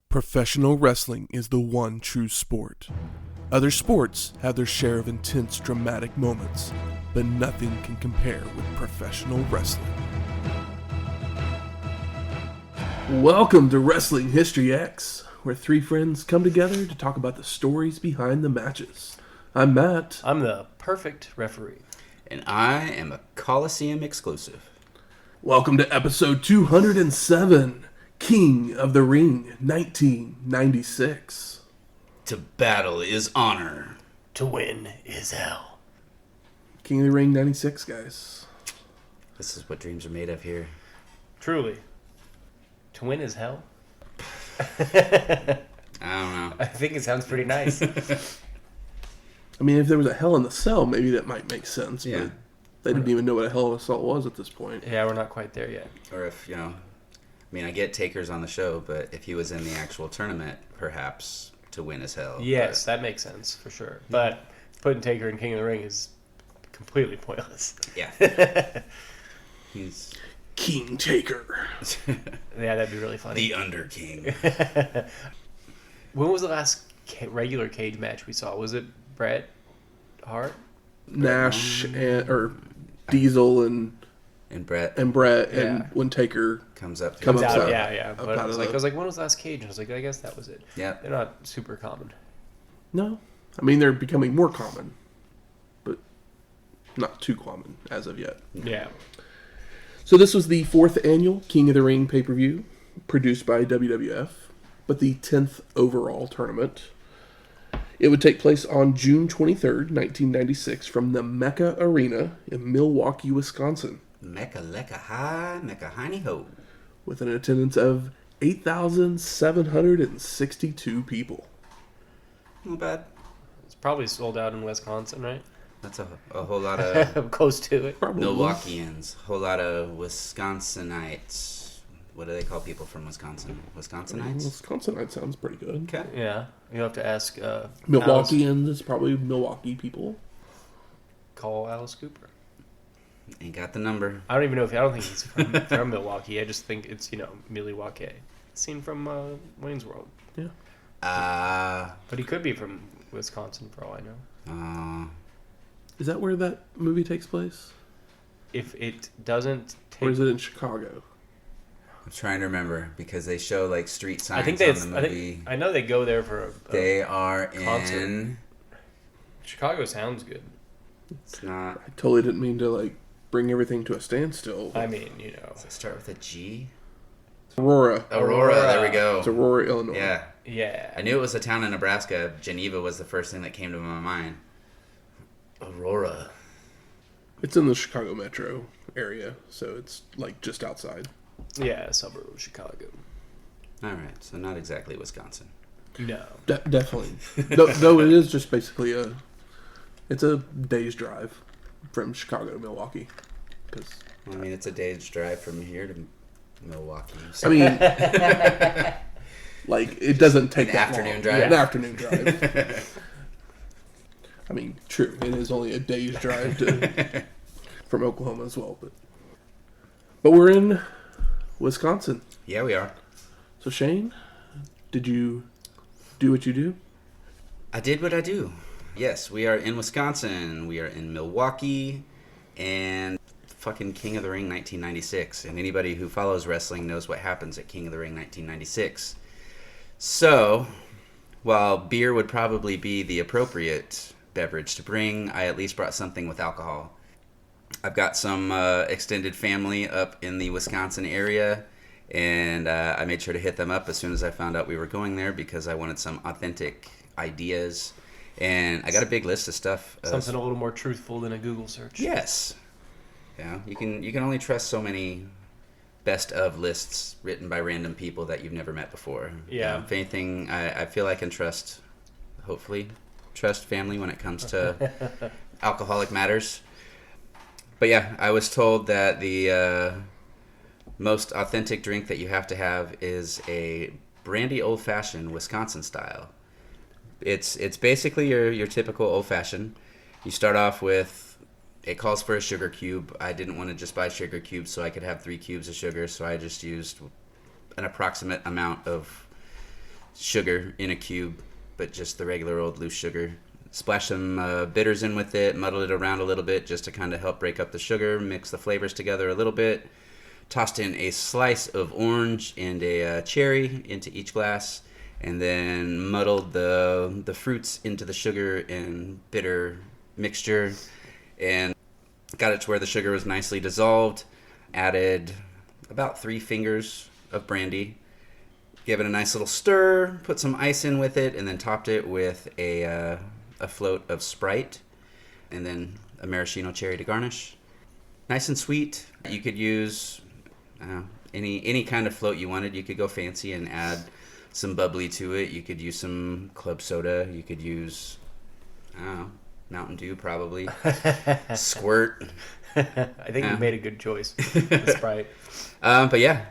Professional wrestling is the one true sport. Other sports have their share of intense, dramatic moments, but nothing can compare with professional wrestling. Welcome to Wrestling History X, where three friends come together to talk about the stories behind the matches. I'm Matt. I'm the perfect referee. And I am a Coliseum exclusive. Welcome to episode 207, King of the Ring, 1996. To battle is honor. To win is hell. King of the Ring, 96, guys. This is what dreams are made of here. Truly. To win is hell? I don't know. I think it sounds pretty nice. I mean, if there was a Hell in the Cell, maybe that might make sense, Yeah. but they didn't even know what a Hell in a Cell was at this point. Yeah, we're not quite there yet. Or if, I mean, I get Taker's on the show, but if he was in the actual tournament, perhaps to win is hell. Yes, that makes sense, for sure. But putting Taker in King of the Ring is completely pointless. Yeah. He's King Taker. Yeah, that'd be really funny. the Under King. When was the last regular cage match we saw? Was it Bret Hart? Nash or Diesel and Bret and Bret, Yeah. and when Taker comes up. Comes Out, out. yeah. But out I was of like, the- when was the last cage? And I was like, I guess that was it. Yeah. They're not super common. No, I mean they're becoming more common, but not too common as of yet. Yeah. So this was the 4th annual King of the Ring pay-per-view, produced by WWF, but the 10th overall tournament. It would take place on June 23rd, 1996, from the Mecca Arena in Milwaukee, Wisconsin, Mecca lecca high, Mecca hiney ho. with an attendance of 8,762 people. Not bad. It's probably sold out in Wisconsin, right? That's a whole lot of Close to it. Probably. Milwaukeeans, whole lot of Wisconsinites. What do they call people from Wisconsin? Wisconsinites? Wisconsinite sounds pretty good. Okay. Yeah. You'll have to ask Milwaukeeans is probably Milwaukee people. Call Alice Cooper. Ain't got the number. I don't think he's from Milwaukee. I just think it's, Milwaukee. Seen from Wayne's World. Yeah. But he could be from Wisconsin for all I know. Is that where that movie takes place? If it doesn't take... Or is it in Chicago? I'm trying to remember because they show like street signs I think on the movie. I know they go there for a They are concert. in. Chicago sounds good. It's not. I totally didn't mean to bring everything to a standstill. I mean, Does it start with a G? Aurora. Aurora. There we go. It's Aurora, Illinois. Yeah. Yeah. I knew it was a town in Nebraska. Geneva was the first thing that came to my mind. Aurora. It's in the Chicago metro area, so it's just outside. Yeah, a suburb of Chicago. All right, so not exactly Wisconsin. No. Definitely. Though it is just basically it's a day's drive from Chicago to Milwaukee. Well, I mean, it's a day's drive from here to Milwaukee. So. I mean, it doesn't take An that afternoon long. drive? An afternoon drive. I mean, true. It is only a day's drive from Oklahoma as well, but we're in Wisconsin. Yeah, we are. So Shane, did you do what you do? I did what I do. Yes, we are in Wisconsin. We are in Milwaukee, and fucking King of the Ring 1996. And anybody who follows wrestling knows what happens at King of the Ring 1996. So, while beer would probably be the appropriate beverage to bring, I at least brought something with alcohol. I've got some extended family up in the Wisconsin area, and I made sure to hit them up as soon as I found out we were going there because I wanted some authentic ideas. And I got a big list of stuff. Something a little more truthful than a Google search. Yes. Yeah, you can only trust so many best of lists written by random people that you've never met before. Yeah. If anything, I feel I can trust family when it comes to alcoholic matters. But yeah, I was told that the most authentic drink that you have to have is a brandy old-fashioned Wisconsin style. It's basically your typical old-fashioned. You start off with, it calls for a sugar cube. I didn't want to just buy sugar cubes so I could have 3 cubes of sugar, so I just used an approximate amount of sugar in a cube, but just the regular old loose sugar. Splash some bitters in with it, muddle it around a little bit just to kind of help break up the sugar, mix the flavors together a little bit. Tossed in a slice of orange and a cherry into each glass, and then muddled the fruits into the sugar and bitter mixture, and got it to where the sugar was nicely dissolved. Added about 3 fingers of brandy, gave it a nice little stir, put some ice in with it, and then topped it with a float of Sprite, and then a maraschino cherry to garnish. Nice and sweet. You could use any kind of float you wanted. You could go fancy and add some bubbly to it. You could use some club soda. You could use, I don't know, Mountain Dew probably. Squirt. I think you made a good choice with Sprite. But yeah,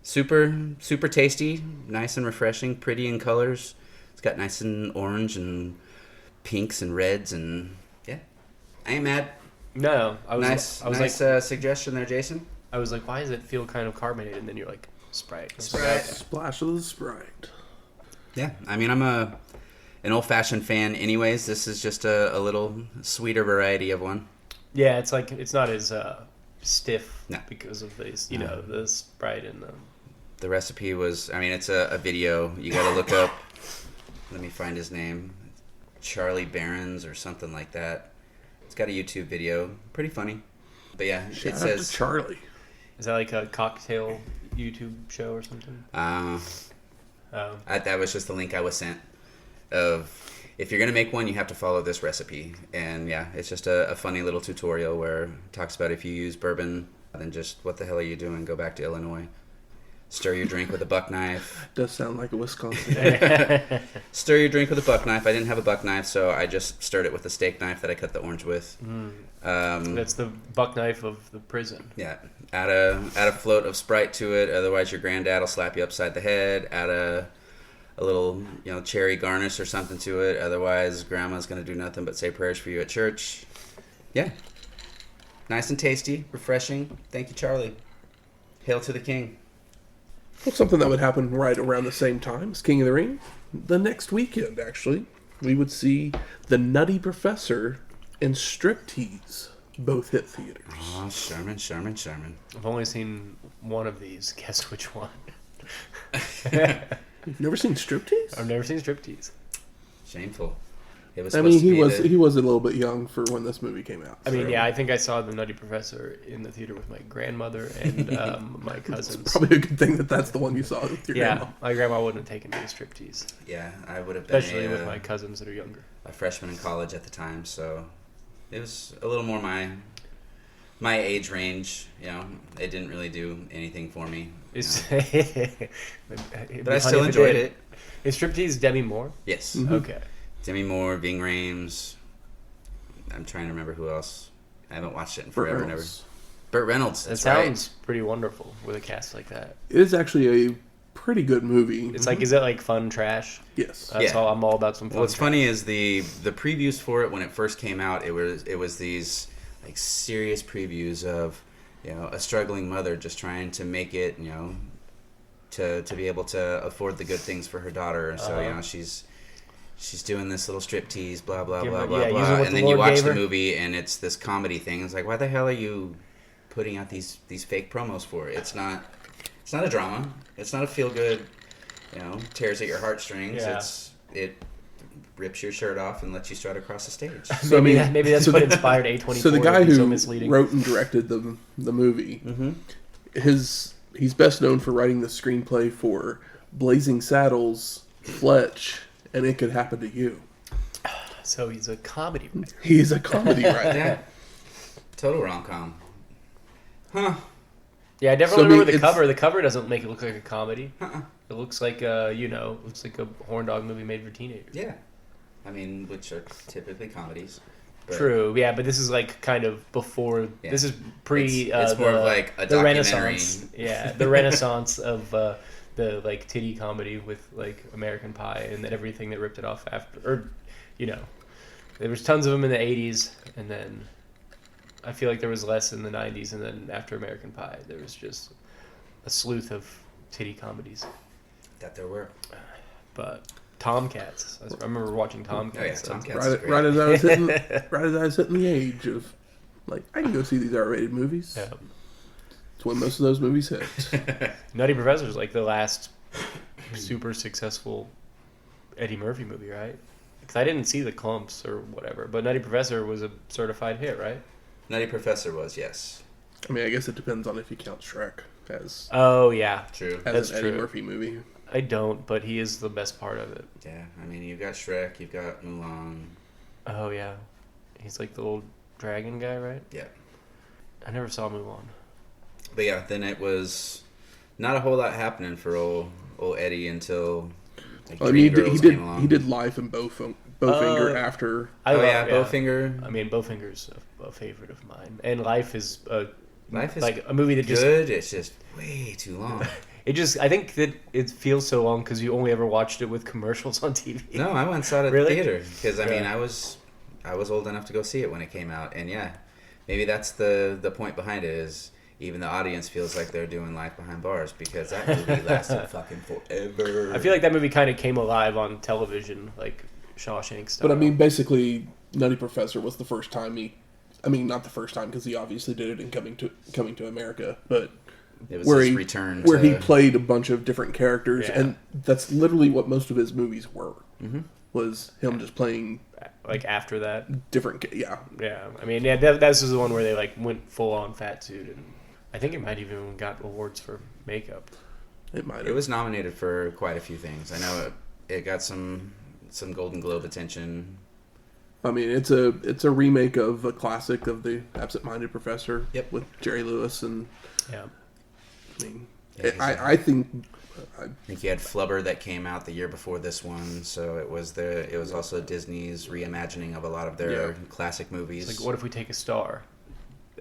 super tasty, nice and refreshing, pretty in colors. It's got nice and orange and pinks and reds, and yeah, I ain't mad. No, I was nice suggestion there, Jason. I was like, why does it feel kind of carbonated? And then you're like, Sprite. Splash of the Sprite. Yeah, I mean, I'm an old-fashioned fan anyways. This is just a little sweeter variety of one. Yeah, it's like, it's not as stiff No. because of these, know, the Sprite and the recipe was, I mean, it's a video. You got to look up, let me find his name, Charlie Barons or something like that. It's got a YouTube video. Pretty funny. But yeah, Shout it out says... to Charlie. Is that like a cocktail YouTube show or something? That was just the link I was sent of, if you're going to make one, you have to follow this recipe. And yeah, it's just a funny little tutorial where it talks about if you use bourbon, then just what the hell are you doing? Go back to Illinois. Stir your drink with a buck knife. Does sound like a Wisconsin. Stir your drink with a buck knife. I didn't have a buck knife, so I just stirred it with a steak knife that I cut the orange with. That's the buck knife of the prison. Yeah. Add a float of Sprite to it. Otherwise, your granddad will slap you upside the head. Add a little cherry garnish or something to it. Otherwise, grandma's going to do nothing but say prayers for you at church. Yeah. Nice and tasty. Refreshing. Thank you, Charlie. Hail to the king. Well, something that would happen right around the same time as King of the Ring. The next weekend, actually, we would see The Nutty Professor and Striptease both hit theaters. Oh, Sherman. I've only seen one of these. Guess which one? You've never seen Striptease? I've never seen Striptease. Shameful. It was I mean, he he was a little bit young for when this movie came out. I mean, yeah, I think I saw The Nutty Professor in the theater with my grandmother and my cousins. It's probably a good thing that that's the one you saw with your grandma. My grandma wouldn't have taken me to Striptease. Yeah, I would have been Especially with my cousins that are younger. a freshman in college at the time, so it was a little more my age range. It didn't really do anything for me. But I still enjoyed it. Is Striptease Demi Moore? Yes. Mhm. Okay. Demi Moore, Ving Rhames. I'm trying to remember who else. I haven't watched it in forever and ever. Burt Reynolds. That That's sounds pretty wonderful with a cast like that. It is actually a pretty good movie. It's like, is it like fun trash? Yes. That's Yeah. all. I'm all about some fun. What's trash. funny is the previews for it when it first came out. It was these like serious previews of a struggling mother just trying to make it to be able to afford the good things for her daughter. And so she's doing this little striptease, blah blah blah blah blah. And then you watch the movie and it's this comedy thing. It's like, why the hell are you putting out these fake promos for it? It's not a drama. It's not a feel good. Tears at your heartstrings. Yeah. It rips your shirt off and lets you strut across the stage. So, maybe that's what inspired A24. So the guy to be so who misleading. wrote and directed the movie, Mm-hmm. he's best known for writing the screenplay for Blazing Saddles, Fletch, and It Could Happen to You. So he's a comedy writer. He's a comedy writer. Yeah. Total rom-com. Huh. Yeah, I definitely So, I mean, remember the it's- cover. The cover doesn't make it look like a comedy. Uh-uh. It looks like looks like a horn dog movie made for teenagers. Yeah. I mean, which are typically comedies. But True, yeah, but this is like kind of before. Yeah. This is pre. It's more of like a the documentary. Renaissance. Yeah, the Renaissance of the like titty comedy with like American Pie and then everything that ripped it off after. Or, there was tons of them in the '80s, and then I feel like there was less in the '90s, and then after American Pie, there was just a sleuth of titty comedies. That there were. But Tomcats. I remember watching Tomcats. Oh yeah, Tomcats. Right, right as I was hitting, right as I was hitting the age of, like, I can go see these R-rated movies. Yeah. It's when most of those movies hit. Nutty Professor is like the last super successful Eddie Murphy movie, right? Because I didn't see The Clumps or whatever, but Nutty Professor was a certified hit, right? Nutty Professor was, yes. I mean, I guess it depends on if you count Shrek as Oh yeah, True. as That's an Eddie true. Murphy movie. I don't, but he is the best part of it. Yeah, I mean, you've got Shrek, you've got Mulan. Oh yeah, he's like the old dragon guy, right? Yeah. I never saw Mulan. But yeah, then it was not a whole lot happening for old Eddie until like, I mean, Dreamgirls he came did along. he did Life and Bowfinger after. Bowfinger. I mean, Bowfinger's a favorite of mine, and Life is Life is like a movie that just good. It's just way too long. I think that it feels so long because you only ever watched it with commercials on TV. No, I went and saw it at Really? the theater because I mean Yeah. I was old enough to go see it when it came out, and yeah, maybe that's the point behind it is even the audience feels like they're doing Life Behind Bars because that movie lasted fucking forever. I feel like that movie kind of came alive on television, like Shawshank style. But I mean, basically, Nutty Professor was the first time he. I mean, not the first time because he obviously did it in Coming to America, but it was where his he return where to, he played a bunch of different characters, Yeah. and that's literally what most of his movies were. Mhm. Was him just playing like after that. different. Yeah, I mean, yeah, this is the one where they like went full on fat suit, and I think it might even got awards for makeup. it might have. It was nominated for quite a few things. I know it got some Golden Globe attention. I mean, it's a remake of a classic of The Absent-Minded Professor. Yep. With Jerry Lewis and. Yeah. I mean, Yeah, I think. I think you had Flubber that came out the year before this one, so it was also Disney's reimagining of a lot of their classic movies. It's like, what if we take a star,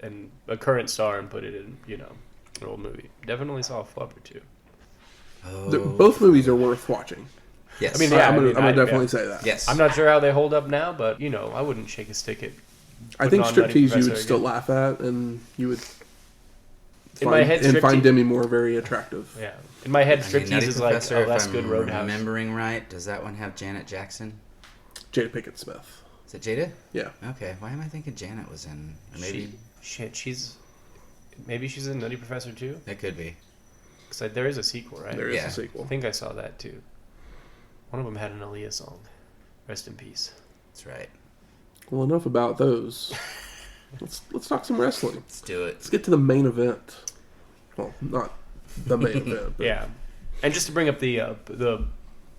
and a current star, and put it in, an old movie? Definitely saw Flubber too. Both movies are worth watching. Yes. I mean, yeah, I'm gonna I- definitely yeah. say that. Yes. I'm not sure how they hold up now, but I wouldn't shake a stick at. I think putting on Nutty Striptease you Professor would still again. laugh at, and you would In my head, find Striptease- Demi Moore very attractive. Yeah, in my head, I mean, Striptease Nutty is like Professor, a less if good I'm Roadhouse. remembering right, does that one have Janet Jackson? Jada Pinkett Smith. Is it Jada? Yeah. Okay. Why am I thinking Janet was in? Or maybe Maybe she's in Nutty Professor too. it could be. Because there is a sequel, right? There is Yeah. a sequel. I think I saw that too. One of them had an Aaliyah song. Rest in peace. That's right. Well, enough about those. Let's talk some wrestling. Let's do it. Let's get to the main event. Well, not the main event. But Yeah, and just to bring up the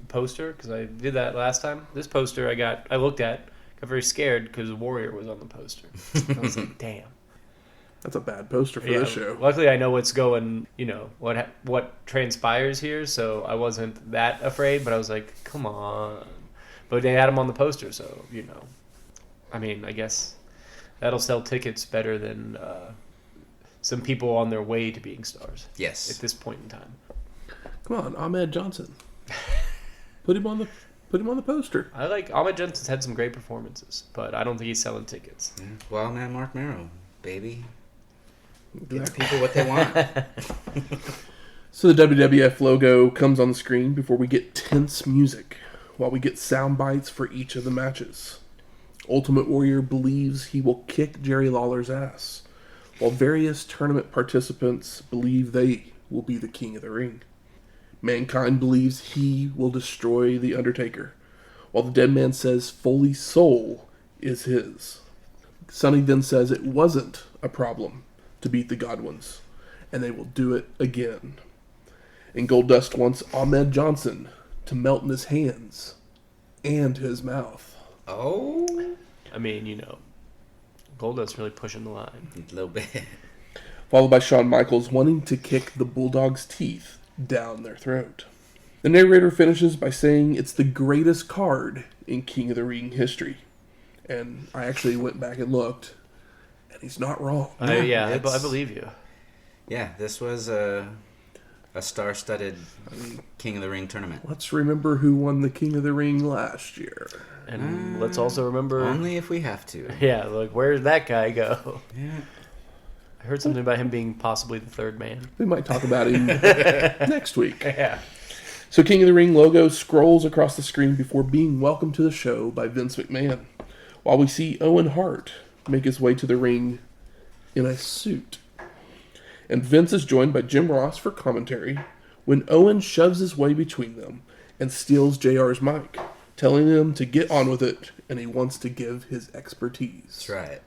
poster, because I did that last time. This poster I looked at, got very scared because Warrior was on the poster. I was like, damn. That's a bad poster for this show. Luckily, I know what's going. What transpires here, so I wasn't that afraid. But I was like, come on. But they had him on the poster, so I mean, I guess that'll sell tickets better than some people on their way to being stars Yes. at this point in time. Come on, Ahmed Johnson. Put him on the poster. I like Ahmed Johnson's had some great performances, but I don't think he's selling tickets. Yeah. Wildman Marc Mero, baby. Give the Exactly. people what they want. So the WWF logo comes on the screen before we get tense music, while we get sound bites for each of the matches. Ultimate Warrior believes he will kick Jerry Lawler's ass, while various tournament participants believe they will be the king of the ring. Mankind believes he will destroy the Undertaker, while the dead man says Foley's soul is his. Sonny then says it wasn't a problem to beat the Godwinns, and they will do it again. And Goldust wants Ahmed Johnson to melt in his hands and his mouth. Oh, I mean, Goldust really pushing the line. a little bit. Followed by Shawn Michaels wanting to kick the Bulldog's teeth down their throat. The narrator finishes by saying it's the greatest card in King of the Ring history. And I actually went back and looked, and he's not wrong. I believe you. Yeah, this was a star-studded King of the Ring tournament. Let's remember who won the King of the Ring last year. And let's also remember... Only if we have to. Yeah, like, where did that guy go? Yeah. I heard something about him being possibly the third man. We might talk about him next week. Yeah. So King of the Ring logo scrolls across the screen before being welcomed to the show by Vince McMahon, while we see Owen Hart make his way to the ring in a suit. And Vince is joined by Jim Ross for commentary when Owen shoves his way between them and steals JR's mic, telling him to get on with it, and he wants to give his expertise. That's right.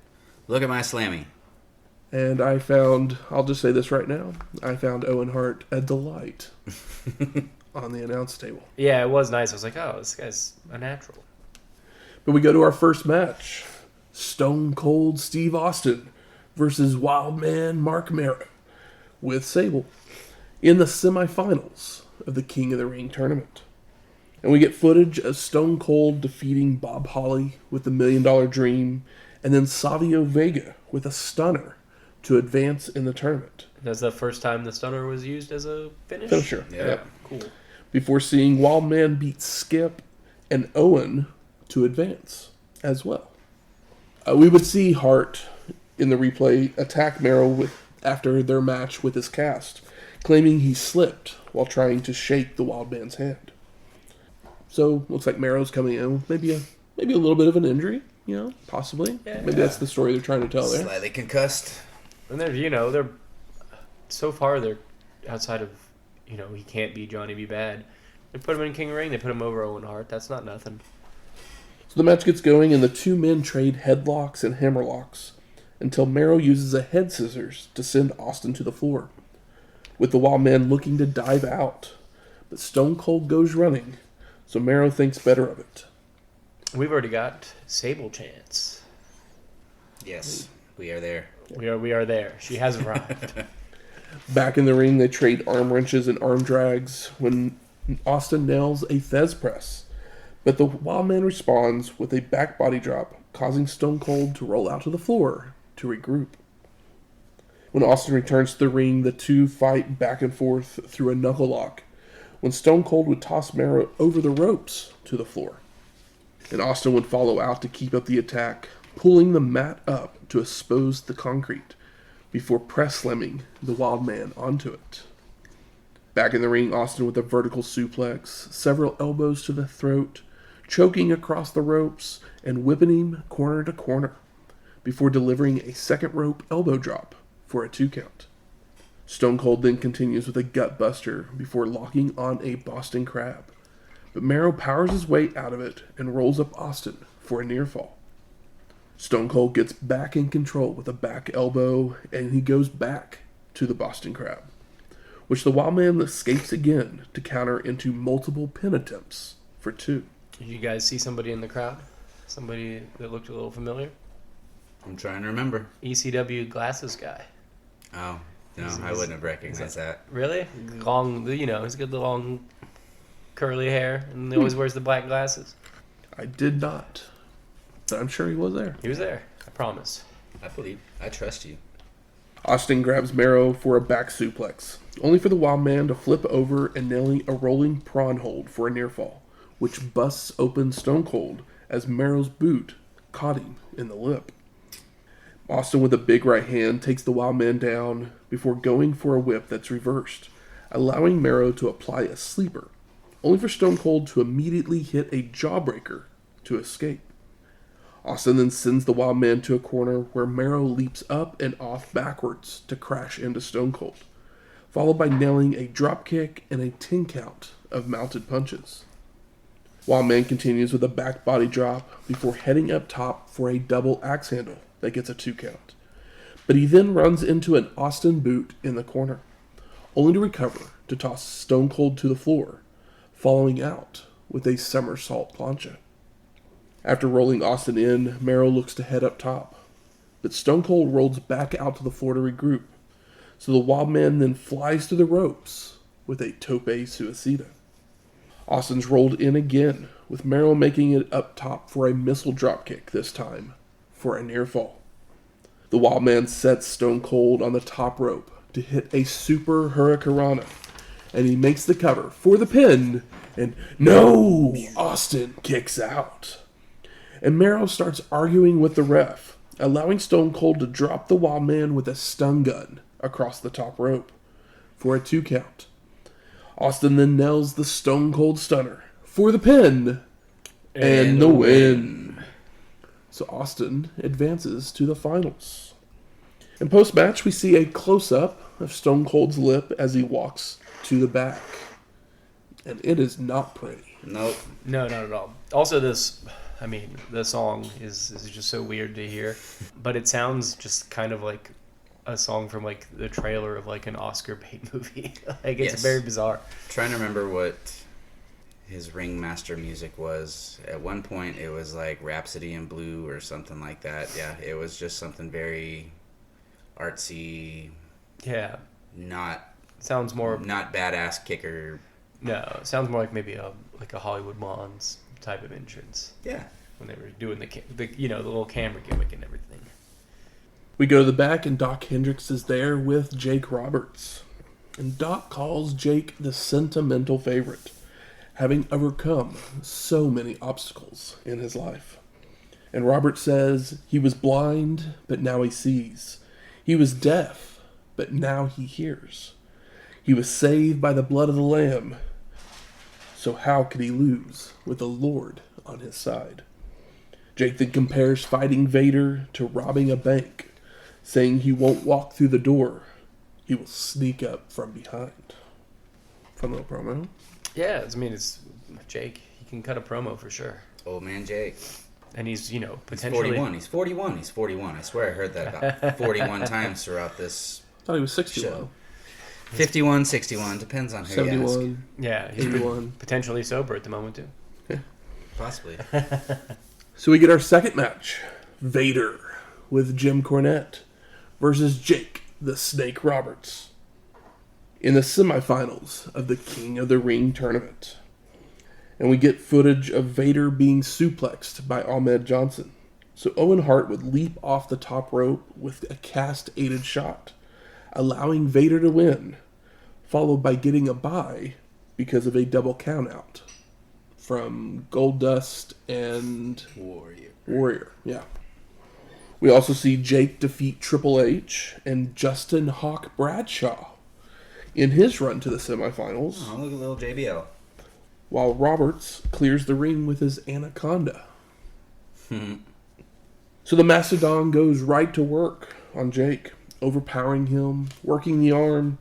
Look at my slammy. And I found, I'll just say this right now, I found Owen Hart a delight on the announce table. Yeah, it was nice. I was like, oh, this guy's a natural. But we go to our first match. Stone Cold Steve Austin versus Wildman Marc Mero with Sable in the semifinals of the King of the Ring tournament. And we get footage of Stone Cold defeating Bob Holly with the $1 Million Dream, and then Savio Vega with a stunner to advance in the tournament. That's the first time the stunner was used as a Finisher. Yeah. Cool. Before seeing Wildman beat Skip and Owen to advance as well. We would see Hart in the replay attack Mero after their match with his cast, claiming he slipped while trying to shake the Wildman's hand. So looks like Mero's coming in with maybe a little bit of an injury, possibly. Yeah. Maybe that's the story they're trying to tell there. Slightly concussed. And they're so far they're outside of, he can't be Johnny B. Bad. They put him in King of the Ring. They put him over Owen Hart. That's not nothing. So the match gets going, and the two men trade headlocks and hammerlocks until Mero uses a head scissors to send Austin to the floor, with the Wildman looking to dive out. But Stone Cold goes running, so Mero thinks better of it. We've already got Sable chance. Yes, we are there. We are there. She has arrived. Back in the ring, they trade arm wrenches and arm drags when Austin nails a Thez press. But the Wildman responds with a back body drop, causing Stone Cold to roll out to the floor to regroup. When Austin returns to the ring, the two fight back and forth through a knuckle lock, when Stone Cold would toss Mero over the ropes to the floor. And Austin would follow out to keep up the attack, pulling the mat up to expose the concrete before press slamming the Wildman onto it. Back in the ring, Austin with a vertical suplex, several elbows to the throat, choking across the ropes, and whipping him corner to corner, before delivering a second rope elbow drop for a 2 count. Stone Cold then continues with a gut buster before locking on a Boston Crab. But Mero powers his way out of it and rolls up Austin for a near fall. Stone Cold gets back in control with a back elbow, and he goes back to the Boston Crab, which the Wildman escapes again to counter into multiple pin attempts for 2. Did you guys see somebody in the crowd? Somebody that looked a little familiar? I'm trying to remember. ECW glasses guy. Oh, no, I wouldn't have recognized that. Really? Long, he's got the long curly hair, and he always wears the black glasses. I did not, but I'm sure he was there. He was there. I promise. I believe. I trust you. Austin grabs Mero for a back suplex, only for the Wildman to flip over and nailing a rolling prawn hold for a near fall, which busts open Stone Cold as Mero's boot caught him in the lip. Austin with a big right hand takes the Wildman down before going for a whip that's reversed, allowing Mero to apply a sleeper, only for Stone Cold to immediately hit a jawbreaker to escape. Austin then sends the Wildman to a corner where Mero leaps up and off backwards to crash into Stone Cold, followed by nailing a dropkick and a 10 count of mounted punches. Wildman continues with a back body drop before heading up top for a double axe handle that gets a 2 count. But he then runs into an Austin boot in the corner, only to recover to toss Stone Cold to the floor, following out with a somersault plancha. After rolling Austin in, Mero looks to head up top, but Stone Cold rolls back out to the floor to regroup, so the Wildman then flies to the ropes with a tope suicida. Austin's rolled in again, with Mero making it up top for a missile dropkick this time, for a near fall. The Wildman sets Stone Cold on the top rope to hit a super hurricanrana, and he makes the cover for the pin, and no! Austin kicks out. And Mero starts arguing with the ref, allowing Stone Cold to drop the Wildman with a stun gun across the top rope for a 2 count. Austin then nails the Stone Cold Stunner for the pin and the win. So Austin advances to the finals. In post-match, we see a close-up of Stone Cold's lip as he walks to the back. And it is not pretty. Nope. No, not at all. Also, the song is just so weird to hear. But it sounds just kind of like a song from, like, the trailer of, like, an Oscar bait movie. It's very bizarre. Trying to remember what his ringmaster music was. At one point, it was like Rhapsody in Blue or something like that. Yeah, it was just something very artsy. Yeah. Not badass kicker. No, it sounds more like maybe a Hollywood Bonds type of entrance. Yeah. When they were doing the little camera gimmick and everything. We go to the back, and Doc Hendricks is there with Jake Roberts. And Doc calls Jake the sentimental favorite, having overcome so many obstacles in his life. And Roberts says he was blind, but now he sees. He was deaf, but now he hears. He was saved by the blood of the Lamb. So how could he lose with the Lord on his side? Jake then compares fighting Vader to robbing a bank, saying he won't walk through the door. He will sneak up from behind. Fun little promo. Yeah, it's Jake. He can cut a promo for sure. Old man Jake. And he's, potentially... He's 41. I swear I heard that about 41 times throughout this I thought he was 61. show. 51, 61, depends on who 71. you ask. Yeah, he's 81. potentially sober at the moment, too. Possibly. So we get our second match. Vader with Jim Cornette versus Jake the Snake Roberts in the semifinals of the King of the Ring tournament. And we get footage of Vader being suplexed by Ahmed Johnson. So Owen Hart would leap off the top rope with a cast-aided shot, allowing Vader to win, followed by getting a bye because of a double countout from Goldust and Warrior. Yeah. We also see Jake defeat Triple H and Justin Hawk Bradshaw in his run to the semifinals. Oh, look at little JBL. While Roberts clears the ring with his Anaconda. So the Mastodon goes right to work on Jake, overpowering him, working the arm,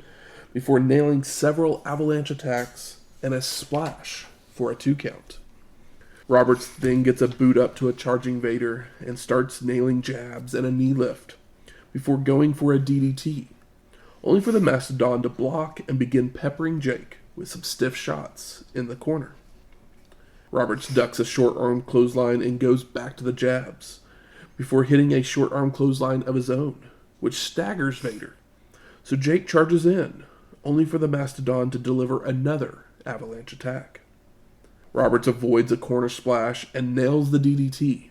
before nailing several avalanche attacks and a splash for a 2 count. Roberts then gets a boot up to a charging Vader and starts nailing jabs and a knee lift before going for a DDT, only for the Mastodon to block and begin peppering Jake with some stiff shots in the corner. Roberts ducks a short arm clothesline and goes back to the jabs before hitting a short arm clothesline of his own, which staggers Vader. So Jake charges in, only for the Mastodon to deliver another avalanche attack. Roberts avoids a corner splash and nails the DDT.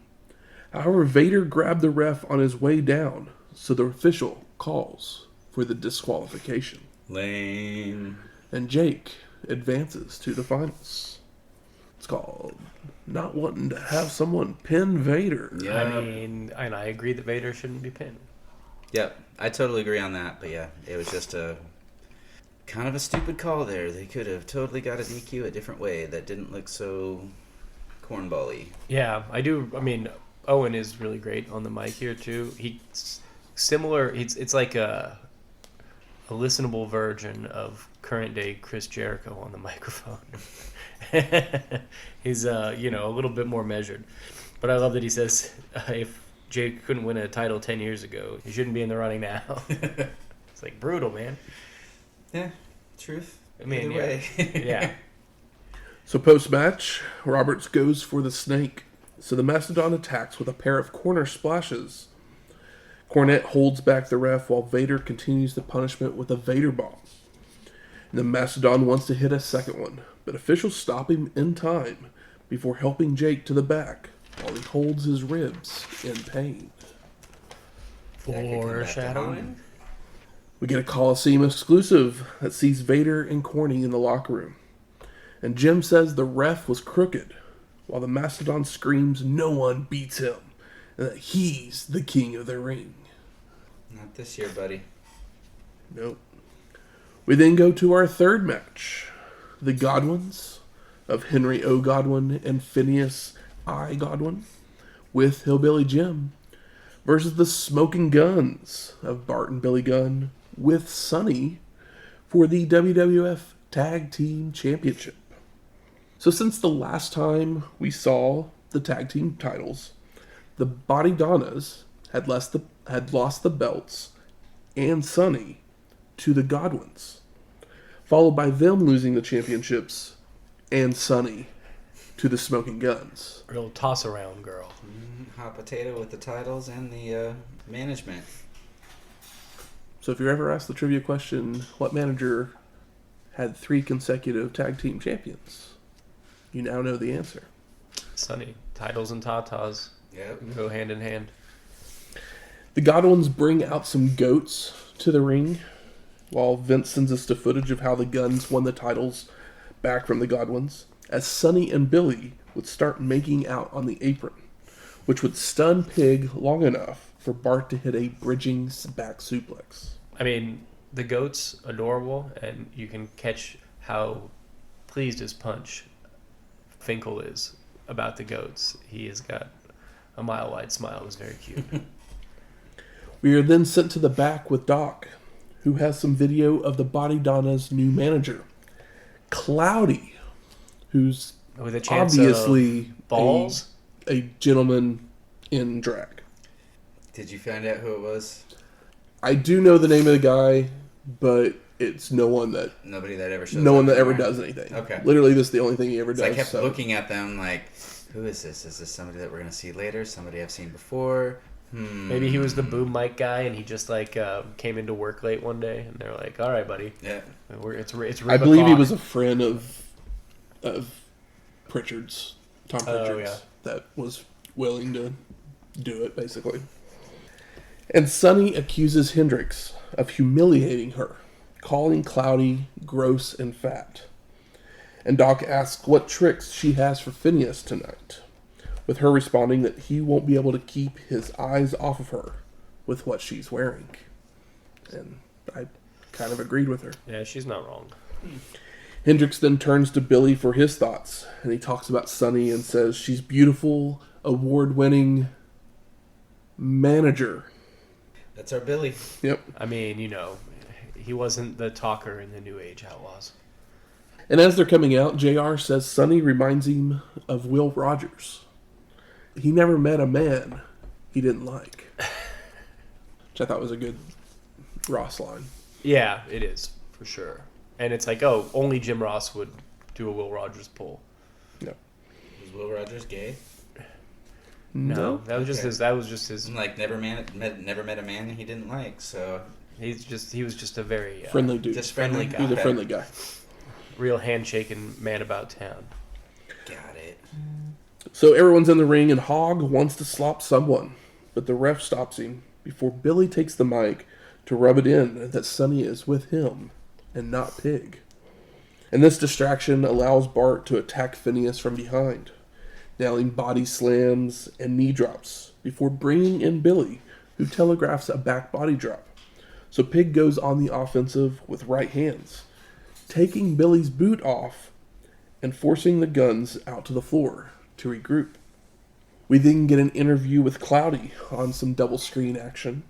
However, Vader grabbed the ref on his way down, so the official calls for the disqualification. Lame. And Jake advances to the finals. It's called not wanting to have someone pin Vader. Yeah. And I agree that Vader shouldn't be pinned. Yep, I totally agree on that. But yeah, it was just a kind of a stupid call there. They could have totally got a DQ a different way that didn't look so cornball-y. Yeah, I do. Owen is really great on the mic here too. He's similar. It's like a listenable version of current day Chris Jericho on the microphone. He's a little bit more measured, but I love that he says if Jake couldn't win a title 10 years ago, he shouldn't be in the running now. It's like brutal, man. Yeah, truth. Either way. Yeah. So post-match, Roberts goes for the snake. So the Mastodon attacks with a pair of corner splashes. Cornette holds back the ref while Vader continues the punishment with a Vader bomb. And the Mastodon wants to hit a second one, but officials stop him in time before helping Jake to the back while he holds his ribs in pain. Foreshadowing. We get a Coliseum exclusive that sees Vader and Corny in the locker room. And Jim says the ref was crooked, while the Mastodon screams no one beats him, and that he's the king of the ring. Not this year, buddy. Nope. We then go to our third match. the Godwinns of Henry O. Godwinn and Phineas I. Godwinn with Hillbilly Jim versus the Smokin' Guns of Bart and Billy Gunn with Sonny for the WWF Tag Team Championship. So since the last time we saw the tag team titles, the Body Donnas had lost the belts and Sonny to the Godwinns, followed by them losing the championships and Sonny to the Smokin' Guns. Real toss around girl. Hot potato with the titles and the management. So if you're ever asked the trivia question, what manager had 3 consecutive tag team champions, you now know the answer. Sonny. Titles and tatas. Yep. Go hand in hand. The Godwinns bring out some goats to the ring, while Vince sends us to footage of how the Guns won the titles back from the Godwinns, as Sonny and Billy would start making out on the apron, which would stun Pig long enough for Bart to hit a bridging back suplex. I mean, the goat's adorable, and you can catch how pleased as punch Finkel is about the goats. He has got a mile-wide smile. It was very cute. We are then sent to the back with Doc, who has some video of the Body Donna's new manager, Cloudy, who's With a chance obviously of balls. a gentleman in drag. Did you find out who it was? I do know the name of the guy, but it's no one that Nobody that ever shows no up one that ever anymore? does anything. Okay. Literally, this is the only thing he ever So does. I kept so. looking at them like, who is this? Is this somebody that we're going to see later? Somebody I've seen before? Maybe he was the boom mic guy, and he just came into work late one day, and they're like, "All right, buddy, Yeah. it's I believe he was a friend of Pritchard's, Tom Oh, Pritchard's, yeah. that was willing to do it, basically. And Sonny accuses Hendrix of humiliating her, calling Cloudy gross and fat. And Doc asks what tricks she has for Phineas tonight, with her responding that he won't be able to keep his eyes off of her with what she's wearing. And I kind of agreed with her. Yeah, she's not wrong. Hendrix then turns to Billy for his thoughts, and he talks about Sonny and says she's beautiful, award-winning manager. That's our Billy. Yep. I mean, he wasn't the talker in the New Age Outlaws. And as they're coming out, JR says Sonny reminds him of Will Rogers. He never met a man he didn't like. Which I thought was a good Ross line. Yeah, it is for sure. And it's like, oh, only Jim Ross would do a Will Rogers pull. No. Was Will Rogers gay? No, that was just Okay. his. That was just his. Like never met a man he didn't like. So He was just a very Friendly dude. just friendly guy. He's a friendly guy. real handshaking man about town. Got it. So everyone's in the ring, and Hogg wants to slop someone, but the ref stops him before Billy takes the mic to rub it in that Sonny is with him and not Pig. And this distraction allows Bart to attack Phineas from behind, nailing body slams and knee drops before bringing in Billy, who telegraphs a back body drop. So Pig goes on the offensive with right hands, taking Billy's boot off and forcing the Guns out to the floor to regroup. We then get an interview with Cloudy on some double screen action,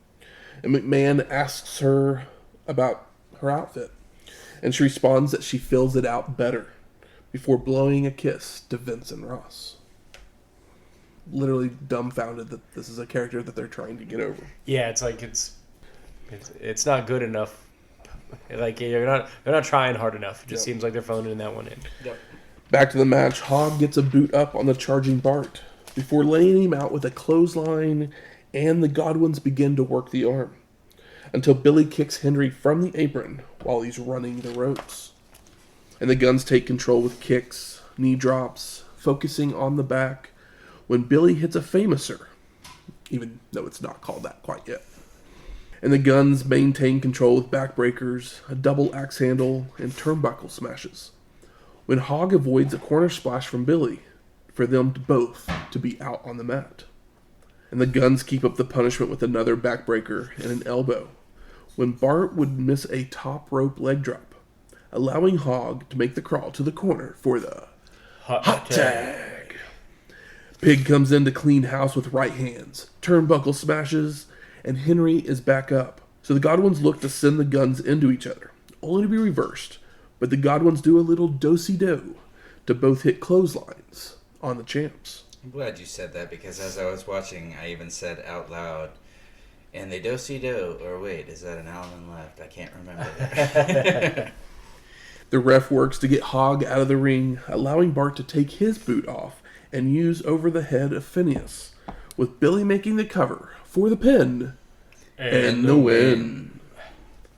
and McMahon asks her about her outfit, and she responds that she fills it out better before blowing a kiss to Vince and Ross. Literally dumbfounded that this is a character that they're trying to get over. Yeah, it's like it's not good enough. Like they're not trying hard enough. It just seems like they're phoning that one in. Yep. Back to the match, Hogg gets a boot up on the charging Bart before laying him out with a clothesline, and the Godwinns begin to work the arm until Billy kicks Henry from the apron while he's running the ropes. And the Guns take control with kicks, knee drops, focusing on the back when Billy hits a famouser, even though it's not called that quite yet. And the Guns maintain control with backbreakers, a double axe handle, and turnbuckle smashes, when Hogg avoids a corner splash from Billy for them both to be out on the mat. And the Guns keep up the punishment with another backbreaker and an elbow, when Bart would miss a top rope leg drop, allowing Hog to make the crawl to the corner for the hot tag. Pig comes in to clean house with right hands. Turnbuckle smashes, and Henry is back up. So the Godwinns look to send the Gunns into each other, only to be reversed. But the Godwinns do a little do-si-do to both hit clotheslines on the champs. I'm glad you said that, because as I was watching, I even said out loud, and they do-si-do, or wait, is that an Allen left? I can't remember. The ref works to get Hog out of the ring, allowing Bart to take his boot off and use over the head of Phineas, with Billy making the cover for the pin and the win.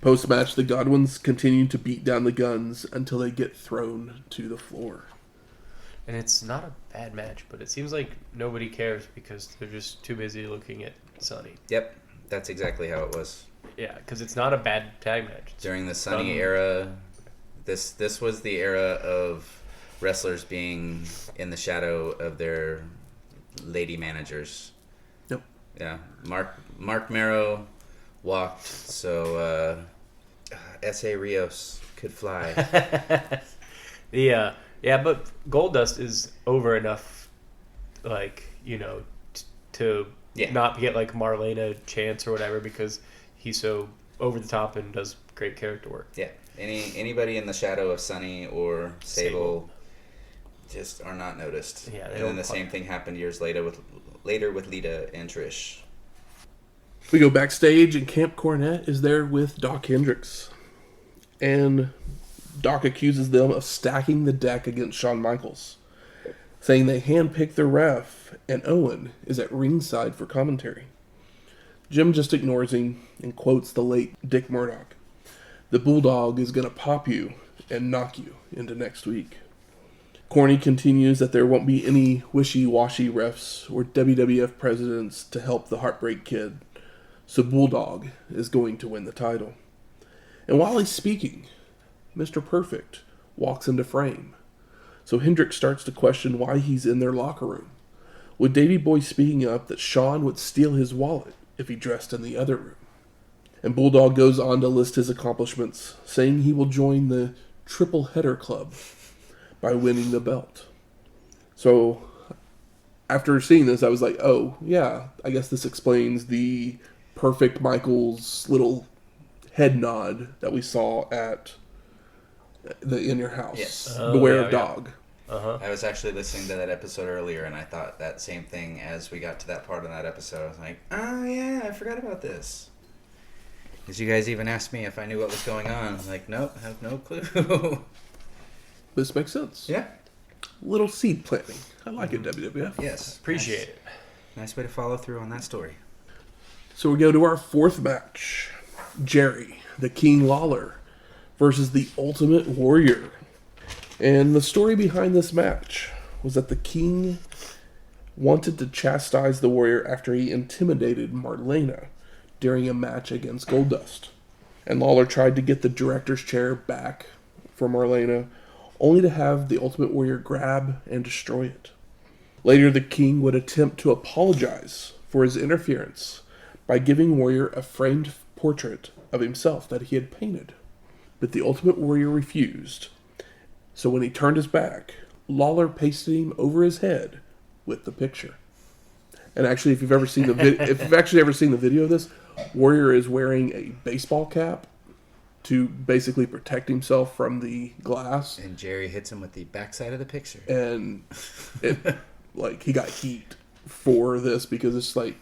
Post-match, the Godwinns continue to beat down the Gunns until they get thrown to the floor. And it's not a bad match, but it seems like nobody cares because they're just too busy looking at Sonny. Yep, that's exactly how it was. Yeah, because it's not a bad tag match. During the Sonny era, this was the era of wrestlers being in the shadow of their lady managers. Yep. Yeah, Marc Mero walked so S.A. Rios could fly. Yeah, but Goldust is over enough, like, to not get like Marlena chance or whatever, because he's so over the top and does great character work. Yeah, anybody in the shadow of Sonny or Sable just are not noticed. Yeah, and then the same thing happened years later with Lita and Trish. We go backstage, and Camp Cornette is there with Doc Hendricks. And Doc accuses them of stacking the deck against Shawn Michaels, saying they handpicked the ref, and Owen is at ringside for commentary. Jim just ignores him and quotes the late Dick Murdoch. The Bulldog is going to pop you and knock you into next week. Corny continues that there won't be any wishy-washy refs or WWF presidents to help the Heartbreak Kid, so Bulldog is going to win the title. And while he's speaking, Mr. Perfect walks into frame. So Hendricks starts to question why he's in their locker room, with Davey Boy speaking up that Shawn would steal his wallet if he dressed in the other room. And Bulldog goes on to list his accomplishments, saying he will join the Triple Header Club by winning the belt. So after seeing this, I was like, oh, yeah, I guess this explains the Perfect Michaels little head nod that we saw at the In Your House. Yes. Beware of Dog. Uh-huh. I was actually listening to that episode earlier, and I thought that same thing as we got to that part of that episode. I was like, oh, yeah, I forgot about this. Because you guys even asked me if I knew what was going on. I'm like, nope, I have no clue. This makes sense. Yeah. Little seed planting. I like it, WWF. Yes. Appreciate it. Nice way to follow through on that story. So we go to our fourth match. Jerry, the King Lawler, versus the Ultimate Warrior. And the story behind this match was that the King wanted to chastise the Warrior after he intimidated Marlena during a match against Goldust. And Lawler tried to get the director's chair back for Marlena, only to have the Ultimate Warrior grab and destroy it. Later, the King would attempt to apologize for his interference by giving Warrior a framed portrait of himself that he had painted. But the Ultimate Warrior refused. So when he turned his back, Lawler pasted him over his head with the picture. And actually, if you've ever seen the video of this, Warrior is wearing a baseball cap to basically protect himself from the glass. And Jerry hits him with the backside of the picture. And he got heat for this because it's like,